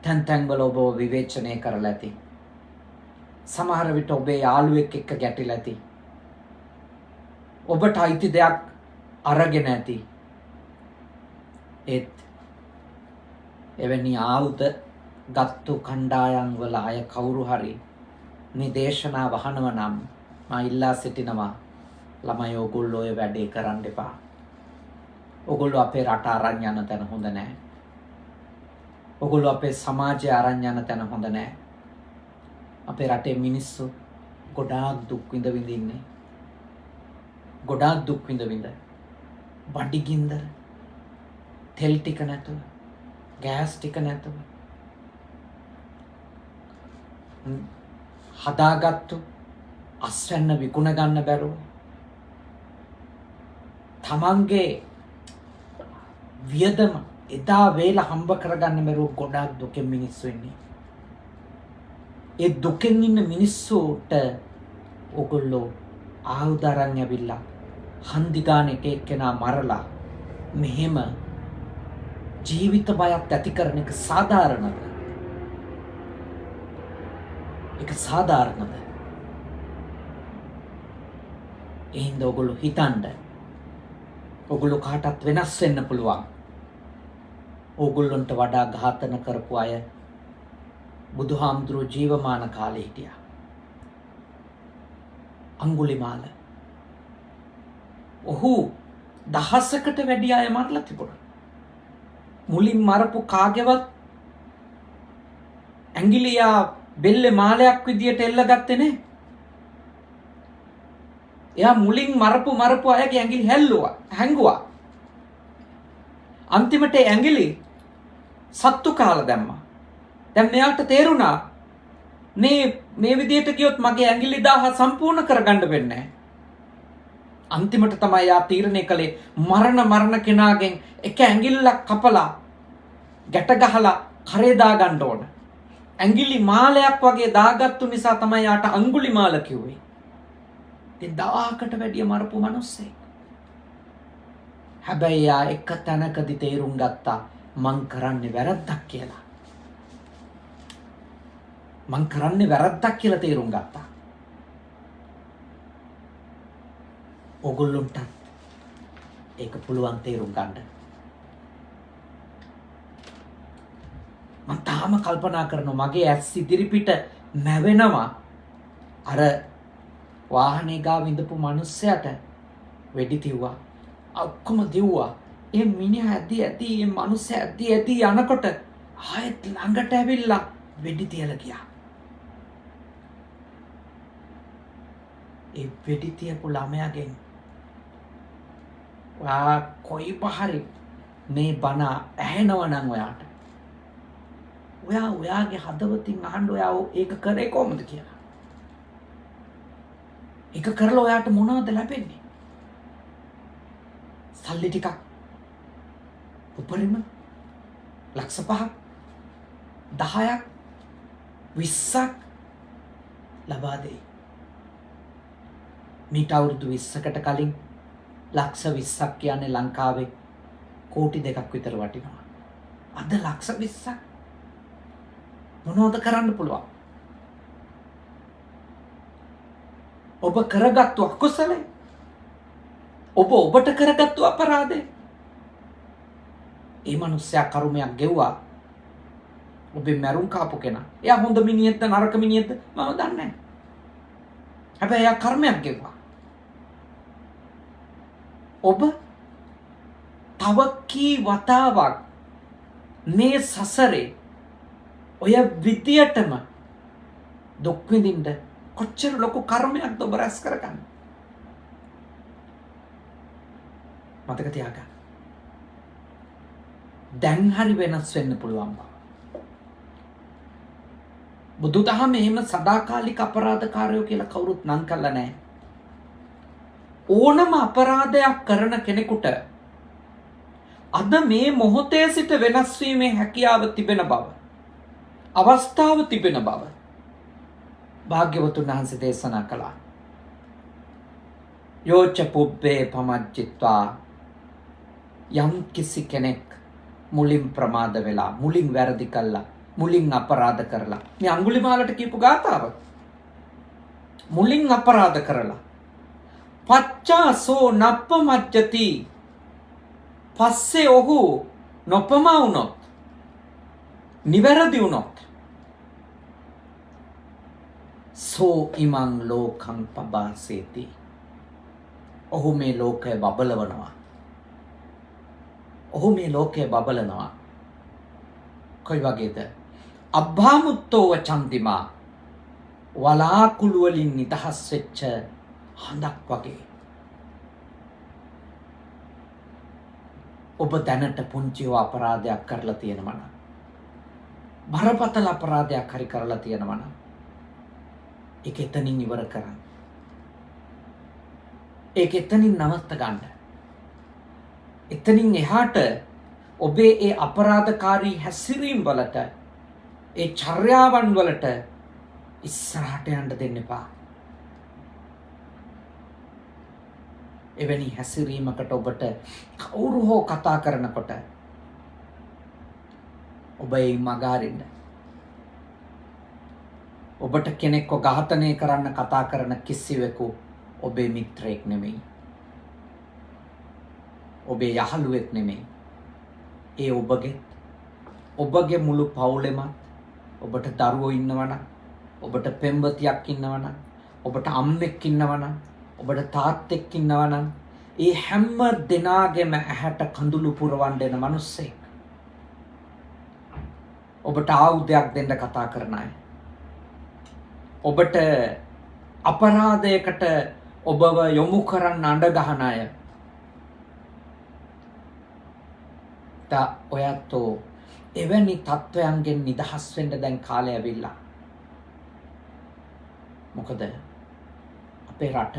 තැන් තැන්වල ඔබ විවේචනය කරලා ඇති. සමහර විට ඔබේ යාළුවෙක් එක්ක ගැටිලා ඇති. ඔබට අයිති දෙයක් අරගෙන ඇති. ඒත් එවැනි ආයුධ ගත්තු කණ්ඩායම් වල අය කවුරු හරි මේ දේශනාව අහනව නම් මා ඉල්ලා සිටිනවා, ළමයි ඕගොල්ලෝ ඔය වැඩේ කරන්න එපා. ඕගොල්ලෝ අපේ රට අරන් යන තැන හොඳ නැහැ. ඕගොල්ලෝ අපේ සමාජය අරන් යන තැන හොඳ නැහැ. අපේ රටේ මිනිස්සු ගොඩාක් දුක් විඳ විඳින්නේ. ගොඩාක් දුක් විඳ විඳ. බඩගින්දර, තෙල් ටික නැතුව, ගෑස් ටික නැතුව. හදාගත්තු අස්වැන්න විකුණ ගන්න බැරුව. තමන්ගේ වියදම එදා වේල හම්බ කරගන්න බැරුව ගොඩාක් දුකෙන් මිනිස්සු ඉන්නේ. ඒ දුකෙන් ඉන්න මිනිස්සුට ඔගොල්ලෝ ආයුධ අරන් ඇවිල්ලා හන්දි ගාන එක එක්කෙනා මරලා මෙහෙම ජීවිත බයක් ඇති කරන එක සාධාරණද? ඒක සාධාරණද? එහෙනම් ඔගොල්ලෝ හිතන්න. ඔගොල්ලෝ කාටත් වෙනස් වෙන්න පුළුවන්. ඕගොල්ලන්ට වඩා ඝාතන කරපු අය බුදුහාමුදුරුවෝ ජීවමාන කාලේ හිටියා. අඟුලිමාල. ඔහු දහසකට වැඩි අය මරලා තිබුණා. මුලින් මරපු කාගේවත් ඇඟිලියා බෙල්ලේ මාලයක් විදියට එල්ලගත්තේ නේ. එයා මුලින් මරපු අයගේ ඇඟිලි හැංගුවා. අන්තිමට ඇඟිලි සත්තු කාලා දැම්මා. දැන් මෙයාට තේරුණා මේ විදියට ගියොත් මගේ ඇඟිලි 1000 සම්පූර්ණ කරගන්න වෙන්නේ. අන්තිමට තමයි යා තීරණය කළේ මරණ කෙනාගෙන් එක ඇඟිල්ලක් කපලා ගැට ගහලා කරේ දා ගන්න ඕන. ඇඟිලි මාලයක් වගේ දාගත්තු නිසා තමයි යාට අඟුලිමාල කිව්වේ. ඒ 1000කට වැඩිය මරපු මිනිස්සෙක්. හැබැයි යා එක තැනකදී තේරුම් ගත්තා මං කරන්නේ වැරද්දක් කියලා. මං කරන්නේ වැරද්දක් කියලා තේරුම් ගත්තා. ඔගොල්ලොන්ට ඒක පුළුවන් තේරුම් ගන්න. මං තාම කල්පනා කරනවා මගේ ඇස් ඉදිරිපිට නැවෙනවා අර වාහනේ ගාව ඉඳපු මිනිස්සයාට වෙඩි තියුවා. ඔක්කොම දිව්වා. ඒ මිනිහා ඇදී මේ මිනිස්සයා ඇදී යනකොට ආයෙත් ළඟට ඇවිල්ලා වෙඩි තියලා ගියා. ඒ වෙඩි තියපු ළමයාගෙන් කොයි පහරි මේ බණ ඇහෙනවා නම් ඔයාට ඔයාගේ හදවතින් අහන්න ඔයා ඒක කරේ කොහොමද කියලා. ඒක කරලා ඔයාට මොනවද ලැබෙන්නේ? සල්ලි ටිකක් උපරිම ලක්ෂ 5ක් 10ක් 20ක් ලබා දෙයි. මීට අවුරුදු 20කට කලින් ලක්ෂ 20ක් කියන්නේ ලංකාවේ කෝටි 2ක් විතර වටිනවා. අද ලක්ෂ 20ක් මොනවද කරන්න පුළුවන්? ඔබ කරගත්තු අකුසලේ, ඔබට කරගත්තු අපරාධේ. ඒ මිනිස්සයා කර්මයක් ගෙව්වා. ඔබේ මරුන් කාපු කෙනා. එයා හොඳ මිනිහෙක්ද නරක මිනිහෙක්ද මම දන්නේ නැහැ. හැබැයි එයා කර්මයක් ගෙව්වා. ඔබ තව කී වතාවක් මේ සසරේ ඔය විදියටම දුක් විඳින්න කොච්චර ලොකු කර්මයක්ද ඔබ රැස් කරගන්නේ? මතක තියාගන්න. දැන් හරි වෙනස් වෙන්න පුළුවන් බව. බුදුදහම එහෙම සදාකාලික අපරාධකාරයෝ කියලා කවුරුත් නම් කළා නැහැ. ඕනම අපරාධයක් කරන කෙනෙකුට අද මේ මොහොතේ සිට වෙනස් වීමේ හැකියාව තිබෙන බව, අවස්ථාව තිබෙන බව භාග්‍යවතුන් වහන්සේ දේශනා කළා. යෝච පුබ්බේ පමජ්ජිත්වා, යම් කිසි කෙනෙක් මුලින් ප්‍රමාද වෙලා, මුලින් වැරදි කළා, මුලින් අපරාධ කරලා, මේ අඟුලිමාලට කියපු ගාථාව, මුලින් අපරාධ කරලා පච්චාසෝ නප්පමජ්ජති, පස්සේ ඔහු නොපමා වුණොත්, නිවැරදි වුණොත්, සෝ ඉමං ලෝකං පබාසේති, ඔහු මේ ලෝකය බබලවනවා. ඔහු මේ ලෝකය බබලනවා. කොයි වගේද? අබ්බාමුත්තෝව චන්දිමා, වලාකුළු වලින් නිදහස් වෙච්ච හඳක් වගේ. ඔබ දැනට පුංචිව අපරාධයක් කරලා තියෙනවා නම්, බරපතල අපරාධයක් හරි කරලා තියෙනවා නම්, ඒක එතනින් ඉවර කරන්න. ඒක එතනින් නවත්ත ගන්න. එතනින් එහාට ඔබේ ඒ අපරාධකාරී හැසිරීම් වලට, ඒ චර්යාවන් වලට ඉස්සරහට යන්න දෙන්න එපා. එවැනි හැසිරීමකට ඔබට කවුරු හෝ කතා කරනකොට ඔබ ඒ මග අරින්න. ඔබට කෙනෙක්ව ඝාතනය කරන්න කතා කරන කිසිවෙකු ඔබේ මිත්‍රයෙක් නෙමෙයි. ඔබේ යහළුවෙක් නෙමෙයි. ඒ ඔබගේ මුළු පවුලෙම, ඔබට දරුවෝ ඉන්නවනම්, ඔබට පෙම්වතියක් ඉන්නවනම්, ඔබට අම්මෙක් ඉන්නවනම්, ඔබට තාත්තෙක් ඉන්නවනම්, ඒ හැම දෙනාගේම ඇහැට කඳුළු පුරවන්න එන මිනිස්සෙක්. ඔබට ආයුධයක් දෙන්න කතා කරන අය. ඔබට අපරාධයකට ඔබව යොමු කරන්න අඬ ගහන අය. ඔයත්ෝ එවැනි තත්ත්වයන්ගෙන් නිදහස් වෙන්න දැන් කාලය ඇවිල්ලා. මොකද අපේ රට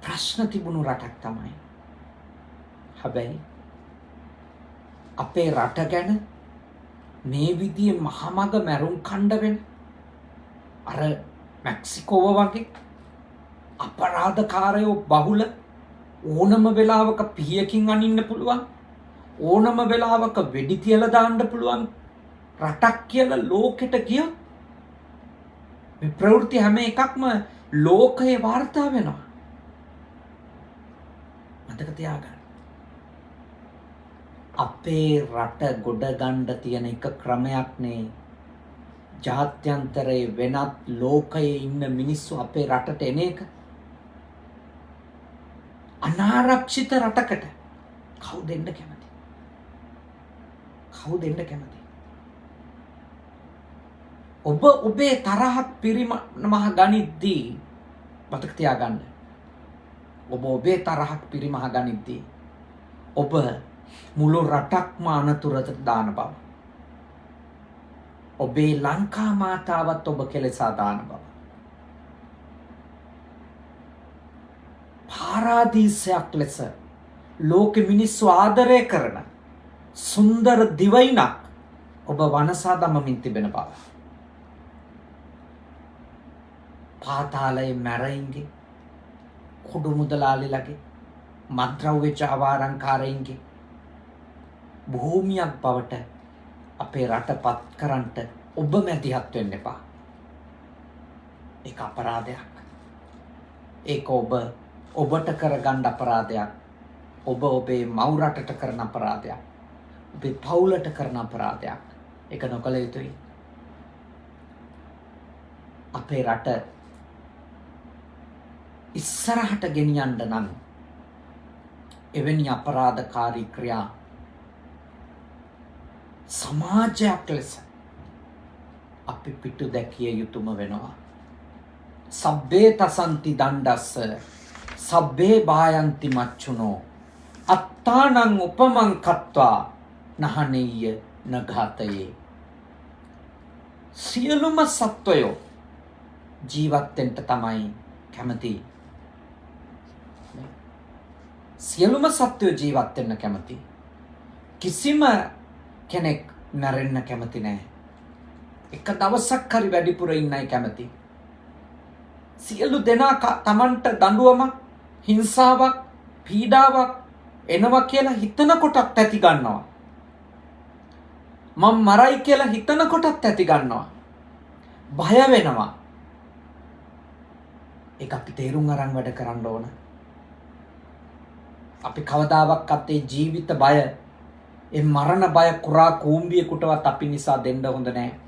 ප්‍රශ්න තිබුණු රටක් තමයි. හැබැයි අපේ රට ගැන මේ විදිහේ මහමග මැරුම් කණ්ඩ වෙන අර මෙක්සිකෝව වගේ අපරාධකාරයෝ බහුල, ඕනම වෙලාවක පියකින් අනින්න පුළුවන්, ඕනම වෙලාවක වෙඩි තියලා දාන්න පුළුවන් රටක් කියලා ලෝකෙට ගියොත් මේ ප්‍රවෘත්ති හැම එකක්ම ලෝකයේ වාර්තා වෙනවා. මතක තියාගන්න. අපේ රට ගොඩ ගන්න තියෙන එක ක්‍රමයක් නේ. ජාත්‍යන්තරයේ වෙනත් ලෝකයේ ඉන්න මිනිස්සු අපේ රටට එන එක. අනාරක්ෂිත රටකට කවුද එන්න කැමති? කවුද එන්න කැමති? ඔබ ඔබේ තරහක් පිරිමහ ගනිද්දී මතක තියාගන්න. ඔබ ඔබේ තරහක් පිරිමහ ගනිද්දී ඔබ මුළු රටක්ම අනතුරට දාන බව. ඔබේ ලංකා මාතාවත් ඔබ කෙලෙසා දාන බව. පාරාදීසයක් ලෙස ලෝකෙ මිනිස්සු ආදරය කරන සුන්දර දිවයිනක් ඔබ වනසා දමමින් තිබෙන බව. පාතාලයේ මැරයින්ගේ, කුඩු මුදලාලිලගේ, මත්ද්‍රව්‍ය ජාවාරංකාරයින්ගේ භූමියක් බවට අපේ රට පත් කරන්නට ඔබ මැදිහත් වෙන්න එපා. ඒක අපරාධයක්. ඒක ඔබට කරගන්න අපරාධයක්. ඔබ ඔබේ මව් රටට කරන අපරාධයක්. ඔබේ පවුලට කරන අපරාධයක්. ඒක නොකළ යුතුයි. අපේ රට ඉස්සරහට ගෙනියන්න නම් එවැනි අපරාධකාරී ක්‍රියා සමාජයක් ලෙස අපි පිටු දැකිය යුතුම වෙනවා. සබ්බේ තසන්ති දණ්ඩස්ස සබ්බේ භායන්ති මච්චුනෝ අත්තානං උපමං කତ୍වා නහනෙය්‍ය නඝාතයේ. සියලුම සත්වයෝ ජීවත් වෙන්න තමයි කැමති. සියලුම සත්වයෝ ජීවත් වෙන්න කැමති. කිසිම කෙනෙක් මැරෙන්න කැමති නැහැ. එක දවසක් හරි වැඩිපුර ඉන්නයි කැමති. සියලු දෙනා තමන්ට දඬුවමක්, හිංසාවක්, පීඩාවක් එනවා කියලා හිතන කොටත් ඇති ගන්නවා. මම මරයි කියලා හිතන කොටත් ඇති ගන්නවා. බය වෙනවා. ඒක අපි තේරුම් අරන් වැඩ කරන්න ඕන. අපි කවදාවත් ඒ ජීවිත බය, ඒ මරණ බය කුරා කූඹියෙකුටවත් අපි නිසා දෙන්න හොඳ නැහැ.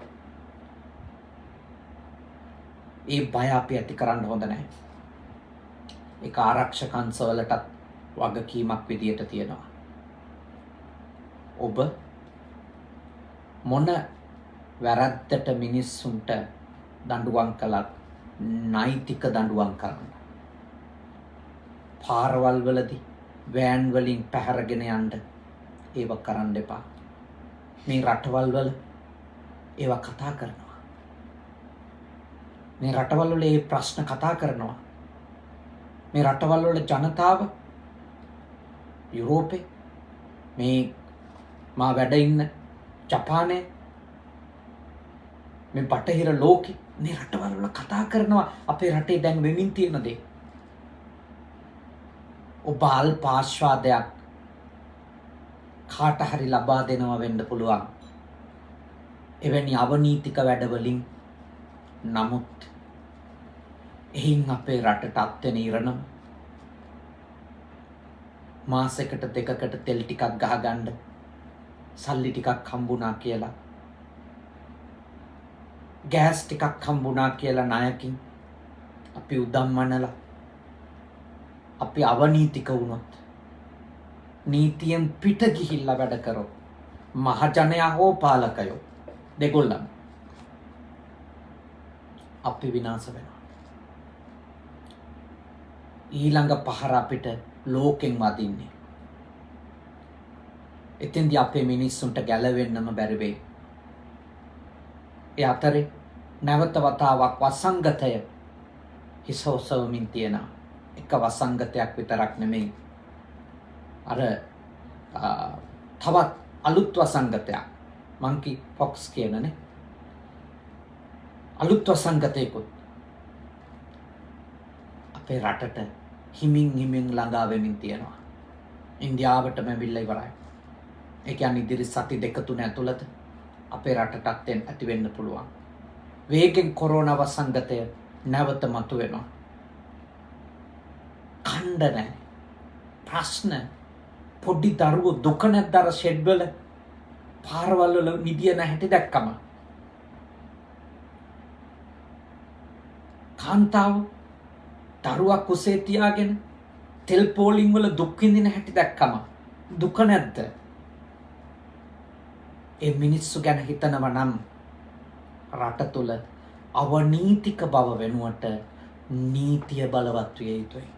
ඒ බය අපි ඇති කරන්න හොඳ නැහැ. ඒක ආරක්ෂක අංශවලටත් වගකීමක් විදියට තියෙනවා. ඔබ මොන වැරද්දට මිනිස්සුන්ට දඬුවම් කළත් නෛතික දඬුවම් කරන්න. පාරවල් වලදී වෑන් වලින් පැහැරගෙන යන්න ඒව කරන්න එපා. මේ රටවල් වල ඒව කතා කරනවා. මේ රටවල් වල මේ ප්‍රශ්න කතා කරනවා. මේ රටවල් වල ජනතාව යුරෝපේ මේ මා වැඩ ඉන්න ජපානයේ මේ බටහිර ලෝකෙ මේ රටවල් වල කතා කරනවා අපේ රටේ දැන් වෙමින් තියෙන දේ. ඔබ අල්ප ආස්වාදයක් කාට හරි ලබා දෙනවා වෙන්න පුළුවන්. එවැනි අවනීතික වැඩවලින්. නමුත් එයින් අපේ රටට අත්වෙන ඉරණම මාසෙකට දෙකකට තෙල් ටිකක් ගහගන්න සල්ලි ටිකක් හම්බුණා කියලා, ගෑස් ටිකක් හම්බුණා කියලා ණයකින් අපි උදම්මනලා අපි අවනීතික වුණොත්, නීතියෙන් පිට ගිහිල්ලා වැඩ කරොත් මහජනයා හෝ පාලකයෝ දෙගොල්ලම අපි විනාශ වෙනවා. ඊළඟ පහර අපිට ලෝකෙන් වදින්නේ. එතෙන්දී අපේ මිනිස්සුන්ට ගැලවෙන්නම බැරි වෙයි. ඒ අතරේ නැවත වතාවක් වසංගතය හිස ඔසවමින් තියෙනවා. එක වසංගතයක් විතරක් නෙමෙයි. අර තවත් අලුත් වසංගතයක්, මංකි පොක්ස් කියනනේ අලුත් වසංගතයකුත් අපේ රටට හිමින් ළඟා වෙමින් තියෙනවා. ඉන්දියාවටම ඇවිල්ලා ඉවරයි. ඒ කියන්නේ ඉදිරි සති දෙක තුන ඇතුළත අපේ රටටත් ඇති වෙන්න පුළුවන්. වේගෙන් කොරෝනා වසංගතය නැවත මතුවෙනවා. කණ්ඩ නැහැ. ප්‍රශ්න පොඩි දරුවෝ දුක නැද්ද අර ෂෙඩ් වල පාරවල් වල නිදියන හැටි දැක්කම? කාන්තාව දරුවා කුසේ තියාගෙන තෙල් පෝලිං වල දුක් විඳින හැටි දැක්කම දුක නැද්ද? ඒ මිනිස්සු ගැන හිතනවා නම් රට තුළ අවනීතික බව වෙනුවට නීතිය බලවත් විය යුතුයි.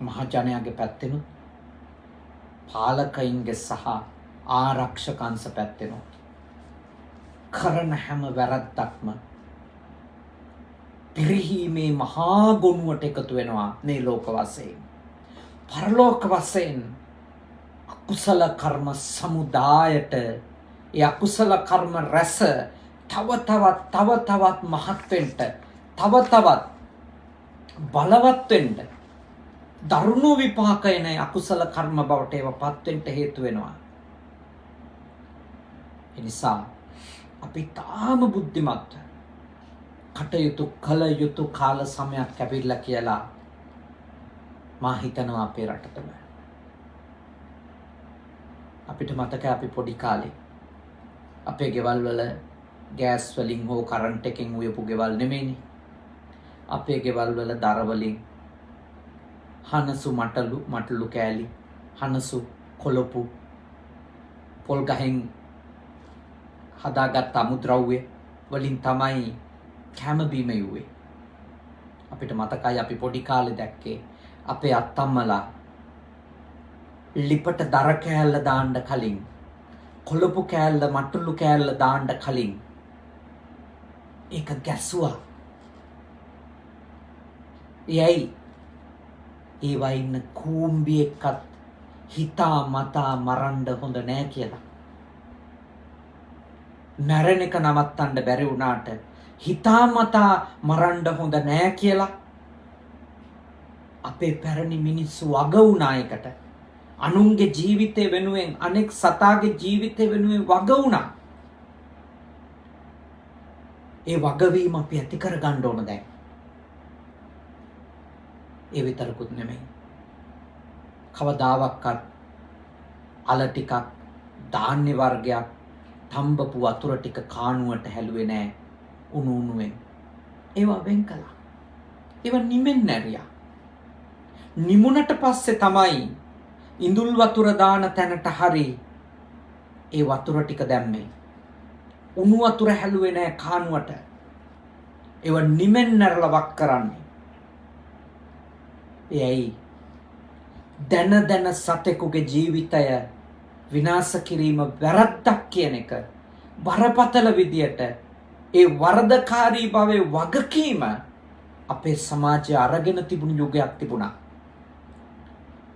මහජනයාගේ පැත්තෙනුත් පාලකයින්ගේ සහ ආරක්ෂකංශ පැත්තෙනුත් කරන හැම වැරද්දක්ම පිරිහීමේ මහා ගොනුවට එකතු වෙනවා මේ ලෝක වශයෙන්. පරලෝක වශයෙන් අකුසල කර්ම සමුදායට ඒ අකුසල කර්ම රැස තව තවත් මහත් වෙන්න, තව තවත් බලවත් වෙන්න, දරුණු විපාක එන අකුසල කර්ම බවට ඒවපත් වෙන්න හේතු වෙනවා. ඒ නිසා අපි තාම බුද්ධිමත් කටයුතු කළ යුතු කාල සමයක් ලැබිලා කියලා මා හිතනවා අපේ රටතම. අපිට මතකයි අපි පොඩි කාලේ අපේ ගෙවල් වල ගෑස් වලින් හෝ කරන්ට් එකෙන් උයපු ගෙවල් නෙමෙයිනේ. අපේ ගෙවල් වල දර වලින් හනසු මටලු කෑලි, හනසු කොළපු පොල් ගහෙන් හදාගත් අමුද්‍රව්‍ය වලින් තමයි කැම බීම යුවේ. අපිට මතකයි අපි පොඩි කාලේ දැක්කේ අපේ අත්තම්මලා ලිපට දර කෑල්ල දාන්න කලින්, කොළපු කෑල්ල මට්ටුළු කෑල්ල දාන්න කලින් ඒක ගැස්සුවා. එයි ඒ වයින් කූම්බියෙක්වත් හිතා මතා මරන්න හොඳ නෑ කියලා. මැරෙන එක නවත්තන්න බැරි වුණාට හිතාමතා මරන්න හොඳ නෑ කියලා අපේ පැරණි මිනිස්සු වග වුණා එකට. අනුන්ගේ ජීවිතය වෙනුවෙන්, අනෙක් සතාගේ ජීවිතය වෙනුවෙන් වග වුණා. ඒ වගවීම අපි ඇති කරගන්න ඕන දැන්. ඒ විතරකුත් නෙමෙයි. කවදාවත් අල ටිකක්, ධාන්‍ය වර්ගයක්, තම්බපු වතුර ටික කාණුවට හැලුවේ නෑ උණුවෙන්. ඒවා වෙන් කළා. ඒවා නිමෙන් නැරියා. නිමුණට පස්සේ තමයි ඉඳුල් වතුර දාන තැනට හරි ඒ වතුර ටික දැම්මේ. උණු වතුර හැලුවේ නැහැ කානුවට. ඒව නිමෙන් නැරලා වක් කරන්නේ. එයි දැන දැන සතෙකුගේ ජීවිතය විනාශ කිරීම වැරද්දක් කියන එක බරපතල විදියට ඒ වරදකාරී භවයේ වගකීම අපේ සමාජය අරගෙන තිබුණු යුගයක් තිබුණා.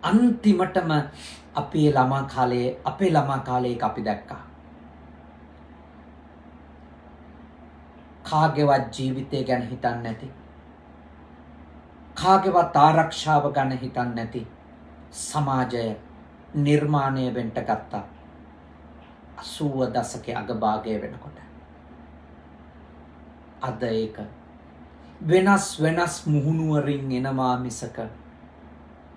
අන්තිමටම අපේ ළමා කාලයේ අපි දැක්කා. කාගේවත් ජීවිතය ගැන හිතන්නේ නැති, කාගේවත් ආරක්ෂාව ගැන හිතන්නේ නැති සමාජය නිර්මාණය වෙන්න ගත්තා 80 දශකයේ අගභාගය වෙනකොට. අද ඒක වෙනස් මුහුණුවරින් එනවා මිසක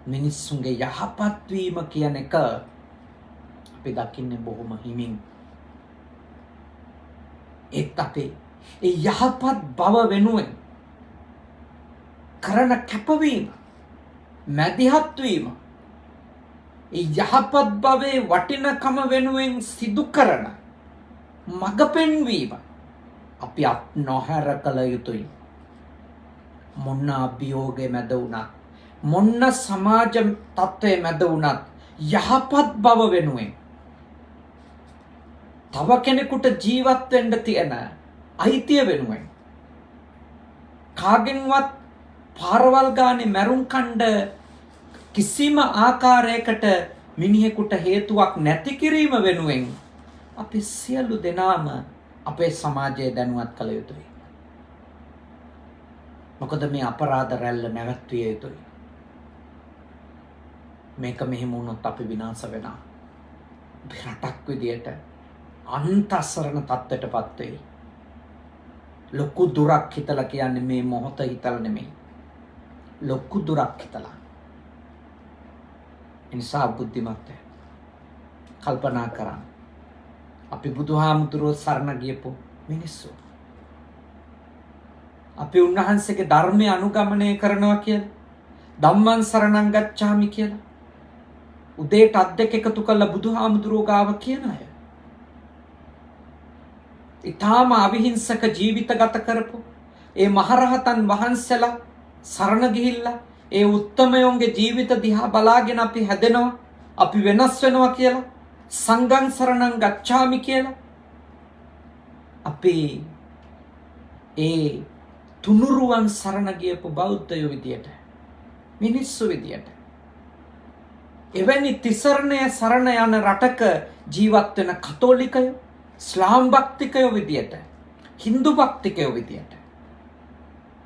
මිනිස්සුන්ගේ යහපත් වීම කියන එක අපි දකින්නේ බොහොම හිමින්. ඒත් අපි ඒ යහපත් බව වෙනුවෙන් කරන කැපවීම, මැදිහත් වීම, ඒ යහපත් බවේ වටිනකම වෙනුවෙන් සිදු කරන මඟ පෙන්වීම අපි අත් නොහැර කළ යුතුයි. මොන්න අභියෝගේ මැද වුණත්, මොන්න සමාජ තත්ත්වයේ මැද වුණත් යහපත් බව වෙනුවෙන් තව කෙනෙකුට ජීවත් වෙන්න තියෙන අයිතිය වෙනුවෙන් කාගෙන්වත් පාරවල් ගානේ මැරුම් කණ්ඩ කිසිම ආකාරයකට මිනිහෙකුට හේතුවක් නැති කිරීම වෙනුවෙන් අපි සියලු දෙනාම අපේ සමාජය දැනුවත් කළ යුතුයි. මොකද මේ අපරාධ රැල්ල නැවැත්විය යුතුයි. මේක මෙහෙම වුණොත් අපි විනාශ වෙනවා. රටක් විදියට අන්තස්සරණ තත්ත්වයටපත් වෙයි. ලොකු දුරක් හිතලා කියන්නේ මේ මොහොත හිතලා නෙමෙයි. ලොකු දුරක් හිතලා. ඉන්සා බුද්ධිමත් කල්පනා කරන්න. අපි බුදුහාමුදුරුවෝ සරණ ගියපු මිනිස්සු. අපි උන්වහන්සේගේ ධර්මය අනුගමනය කරනවා කියලා, ධම්මං සරණං ගච්ඡාමි කියලා උදේට අත් දෙක එකතු කරලා බුදුහාමුදුරුවෝ ගාව කියන අය. ඊටාම අවිහිංසක ජීවිත ගත කරපු ඒ මහරහතන් වහන්සේලා සරණ ගිහිල්ලා ඒ උත්තමයන්ගේ ජීවිත දිහා බලාගෙන අපි හැදෙනවා, අපි වෙනස් වෙනවා කියලා, සංඝං සරණං ගච්ඡාමි කියලා අපි ඒ තුනුරුවන් සරණ ගියපු බෞද්ධයෝ විදියට, මිනිස්සු විදියට, එවැනි තිසරණය සරණ යන රටක ජීවත් වෙන කතෝලිකයෝ, ඉස්ලාම් භක්තිකයෝ විදියට, හින්දු භක්තිකයෝ විදියට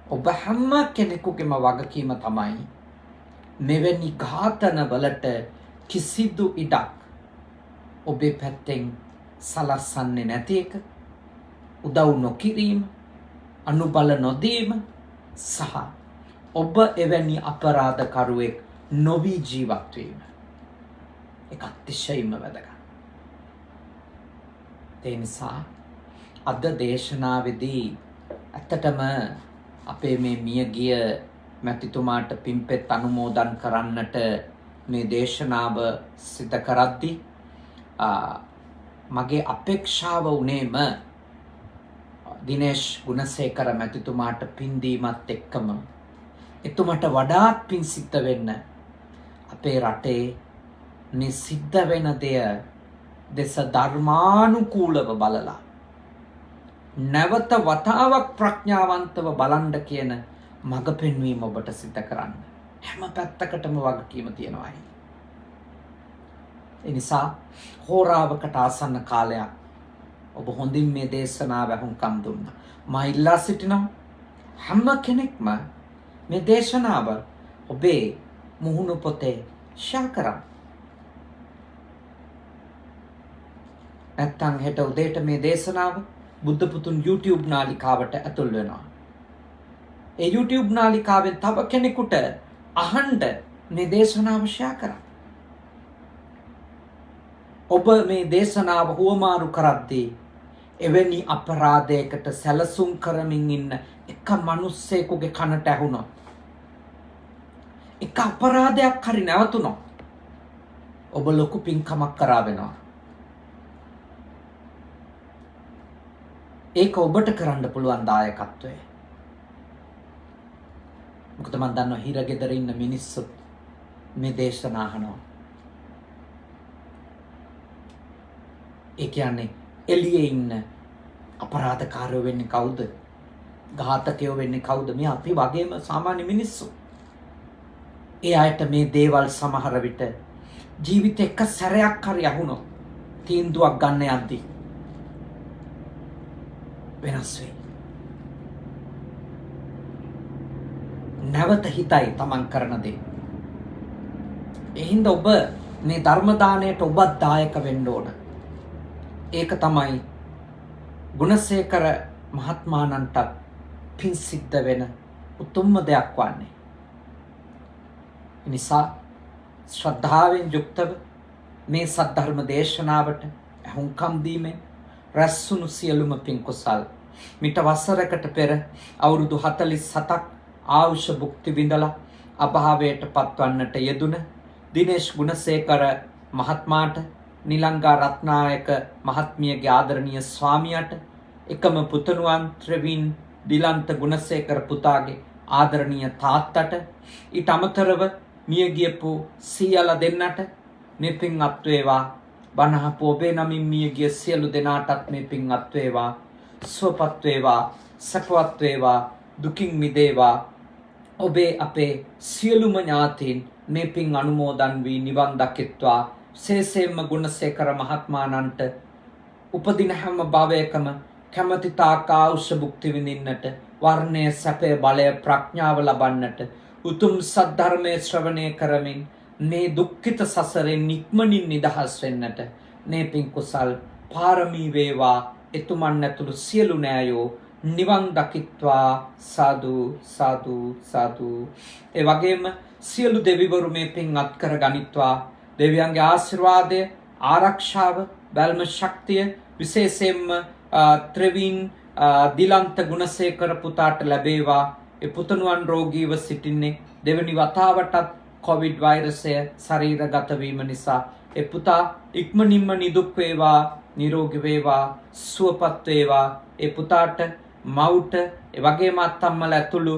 ඔබ හැම කෙනෙකුගේම වගකීම තමයි මෙවැනි ඝාතන වලට කිසිදු ඉඩක් ඔබේ පැත්තෙන් සලස්සන්නේ නැති එක, උදව් නොකිරීම, අනුබල නොදීම සහ ඔබ එවැනි අපරාධකරුවෙක් නොවී ජීවත් වීම. ඒක අතිශයින්ම වැදගත්. ඒ නිසා අද දේශනාවේදී ඇත්තටම අපේ මේ මියගිය මැතිතුමාට පින්පෙත් අනුමෝදන් කරන්නට මේ දේශනාව සිදු කරද්දී මගේ අපේක්ෂාව උනේම දිනේෂ් ගුණසේකර මැතිතුමාට පින් දීමත් එක්කම එතුමට වඩාත් පින් සිද්ධ වෙන්න අපේ රටේ මේ සිද්ධ වෙන දෙය දෙස ධර්මානුකූලව බලලා නැවත වතාවක් ප්‍රඥාවන්තව බලන්න කියන මඟ පෙන්වීම ඔබට සිද්ධ කරන්න හැම පැත්තකටම වගකීම තියෙනවා. ඒ නිසා හෝරාවකට ආසන්න කාලයක් ඔබ හොඳින් මේ දේශනාව වහුම්කම් දුන්නා. මම ඉල්ලා සිටිනවා හැම කෙනෙක්ම මේ දේශනාව ඔබේ මුහුණු පොතේ ෂෙයා කරන්න. නැත්තම් හෙට උදේට මේ දේශනාව බුද්ධ පුතුන් YouTube නාලිකාවට ඇතුල් වෙනවා. ඒ YouTube නාලිකාවෙන් තව කෙනෙකුට අහන්න මේ දේශනාව ෂෙයා කරන්න. ඔබ මේ දේශනාව හුවමාරු කරද්දී එවැනි අපරාධයකට සැලසුම් කරමින් ඉන්න එක මිනිස්සෙකුගේ කනට ඇහුණොත්, එක අපරාධයක් හරි නැවතුණොත් ඔබ ලොකු පින්කමක් කරා වෙනවා. ඒක ඔබට කරන්න පුළුවන් දායකත්වය. මොකද මම දන්නවා හිරගෙදර ඉන්න මිනිස්සු මේ දේශනා අහනවා. ඒ කියන්නේ එළියේ ඉන්න අපරාධකාරයෝ වෙන්නේ කවුද? ඝාතකයෝ වෙන්නේ කවුද? මේ අපි වගේම සාමාන්‍ය මිනිස්සු. ඒ අයට මේ දේවල් සමහර විට ජීවිතේ එක සැරයක් හරි අහුනොත් තීන්දුවක් ගන්න යද්දී වෙනස් වෙයි. නැවත හිතයි තමන් කරන දේ. එහෙනම් ඔබ මේ ධර්ම දාණයට ඔබත් දායක වෙන්න ඕන. ඒක තමයි ගුණසේකර මහත්මාණන්ට පින් සිද්ධ වෙන උතුම්ම දෙයක් වන්නේ. නිසා ශ්‍රද්ධාවෙන් යුක්තව මේ සද්ධර්ම දේශනාවට අහුම්කම් දීමෙන් රැස්වුණු සියලුම පින් කුසල් මිට වසරකට පෙර අවුරුදු 47ක් ආයුෂ භුක්ති විඳලා අභාවයට පත්වන්නට යෙදුන දිනේෂ් ගුණසේකර මහත්මයාට නිලංගා රත්නායක මහත්මියගේ ආදරණීය ස්වාමියාට එකම පුතණුවන් ත්‍රවින් දිලන්ත ගුණසේකර පුතාගේ ආදරණීය තාත්තට ඊට අමතරව මිය ගියපු සියලා දෙන්නට මේ පින් අත් වේවා. බණහපු ඔබේ නමින් මිය ගිය සියලු දෙනාටත් මේ පින් අත් වේවා. සුවපත් වේවා, සපවත් වේවා, දුකින් මිදේවා. ඔබේ අපේ සියලුම ඥාතීන් මේ පින් අනුමෝදන් වී නිවන් දකිත්වා. සේසෙම්ම ගුණසේකර මහත්මාණන්ට උපදින හැම භවයකම කැමැති තාක් ආයුෂ භුක්ති විඳින්නට, වර්ණය සැපේ බලය ප්‍රඥාව ලබන්නට, උතුම් සද්ධර්මයේ ශ්‍රවණය කරමින් මේ දුක්ඛිත සසරෙන් නික්මනින් නිදහස් වෙන්නට මේ පින් කුසල් පාරමී වේවා. එතුමන් ඇතුළු සියලු නෑයෝ නිවන් දකිත්වා. සාදු සාදු සාදු. ඒ වගේම සියලු දෙවිවරු මේ පින් අත් කර ගනිත්වා. දෙවියන්ගේ ආශිර්වාදය, ආරක්ෂාව, බැල්ම ශක්තිය විශේෂයෙන්ම ත්‍රවින් දිලන්ත ගුණසේකර පුතාට ලැබේවා. ඒ පුතණුවන් රෝගීව සිටින්නේ දෙවනි වතාවටත් කොවිඩ් වෛරසය ශරීරගත වීම නිසා ඒ පුතා ඉක්මනින්ම නිදුක් වේවා, නිරෝගී වේවා, සුවපත් වේවා. ඒ පුතාට මවුට ඒ වගේම අත්තම්මල ඇතුළු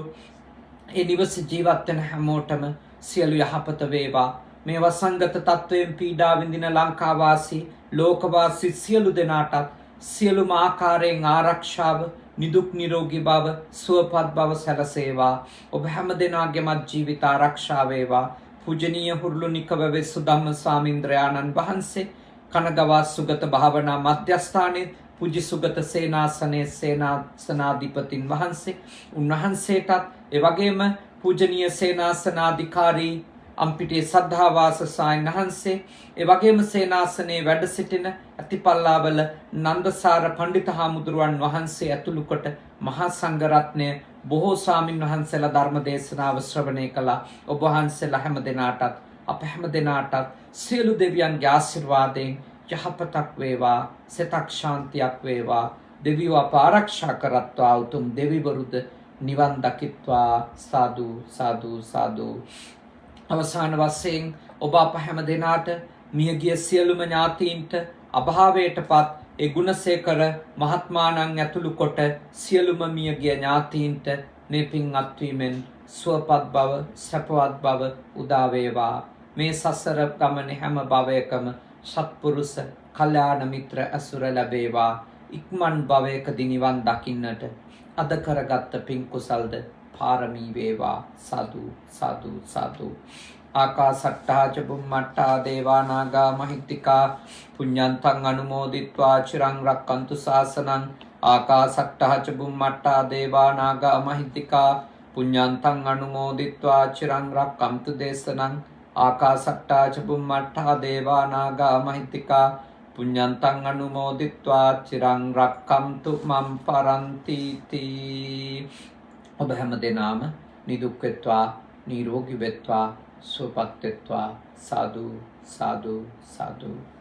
ඒ නිවස ජීවත් වෙන හැමෝටම සියලු යහපත වේවා. මේ වසංගත තත්වයෙන් පීඩා විඳින ලංකාවාසී ලෝකවාසී සියලු දෙනාටත් සියලුම ආකාරයෙන් ආරක්ෂාව, නිදුක් නිරෝගී බව, සුවපත් බව සැලසේවා. ඔබ හැම දෙනාගේම ජීවිත ආරක්ෂා වේවා. පූජනීය හුරුළුනිකව වෙසුදම්ම ස්වාමීන්ද්‍රයාණන් වහන්සේ කනගවා සුගත භාවනා මධ්‍යස්ථානයේ පූජ්‍ය සුගත සේනාසනයේ සේනාසනාධිපතින් වහන්සේ උන්වහන්සේටත් ඒ වගේම පූජනීය සේනාසනාධිකාරී අම්පිටිය සද්ධාවාස සායන් වහන්සේ ඒ වගේම සේනාසනයේ වැඩ සිටින අතිපල්ලාවල නන්දසාර පඬිත හාමුදුරුවන් වහන්සේ ඇතුළු කොට මහා සංඝරත්නය බොහෝ ස්වාමින් වහන්සේලා ධර්ම දේශනාව ශ්‍රවණය කළා. ඔබ වහන්සේලා හැම දෙනාටත් අප හැම දෙනාටත් සියලු දෙවියන්ගේ ආශිර්වාදයෙන් යහපතක් වේවා, සිතක් ශාන්තියක් වේවා. දෙවියෝ අප ආරක්ෂා කරත්වා. උතුම් දෙවිවරුද නිවන් දකිත්වා. සාදු සාදු සාදු. අවසාන වශයෙන් ඔබ අප හැම දෙනාට මියගිය සියලුම ඥාතීන්ට අභාවයටපත් ඒ ගුණසේකර මහත්මාණන් ඇතුළු කොට සියලුම මියගිය ඥාතීන්ට මේ පින් අත්වීමෙන් සුවපත් බව, සැපවත් බව උදා වේවා. මේ සසර ගමනේ හැම භවයකම සත්පුරුෂ කල්යාණ මිත්‍ර අසුර ලැබේවා. ඉක්මන් භවයකදී නිවන් දකින්නට අද කරගත් පින් කුසල්ද පාරමී වේවා. සාදු සාදු සාදු. ආකාසට්ටා ච බුම්මට්ටා දේවා නාග මහිත්‍තිකා පුඤ්ඤන්තං අනුමෝදිත්වා චිරං රක්칸තු ශාසනං. ආකාසට්ටා ච බුම්මට්ටා දේවා නාග මහිත්‍තිකා පුඤ්ඤන්තං අනුමෝදිත්වා චිරං රක්칸තු දේශනං. ආකාසට්ටා ච බුම්මට්ටා දේවා නාග මහිත්‍තිකා පුඤ්ඤන්තං අනුමෝදිත්වා චිරං රක්칸තු මම් පරන්ති තී. ඔබ හැම දෙනාම නිදුක් වෙත්වා, නිරෝගී වෙත්වා, සුවපත් වෙත්වා. සාදු සාදු සාදු.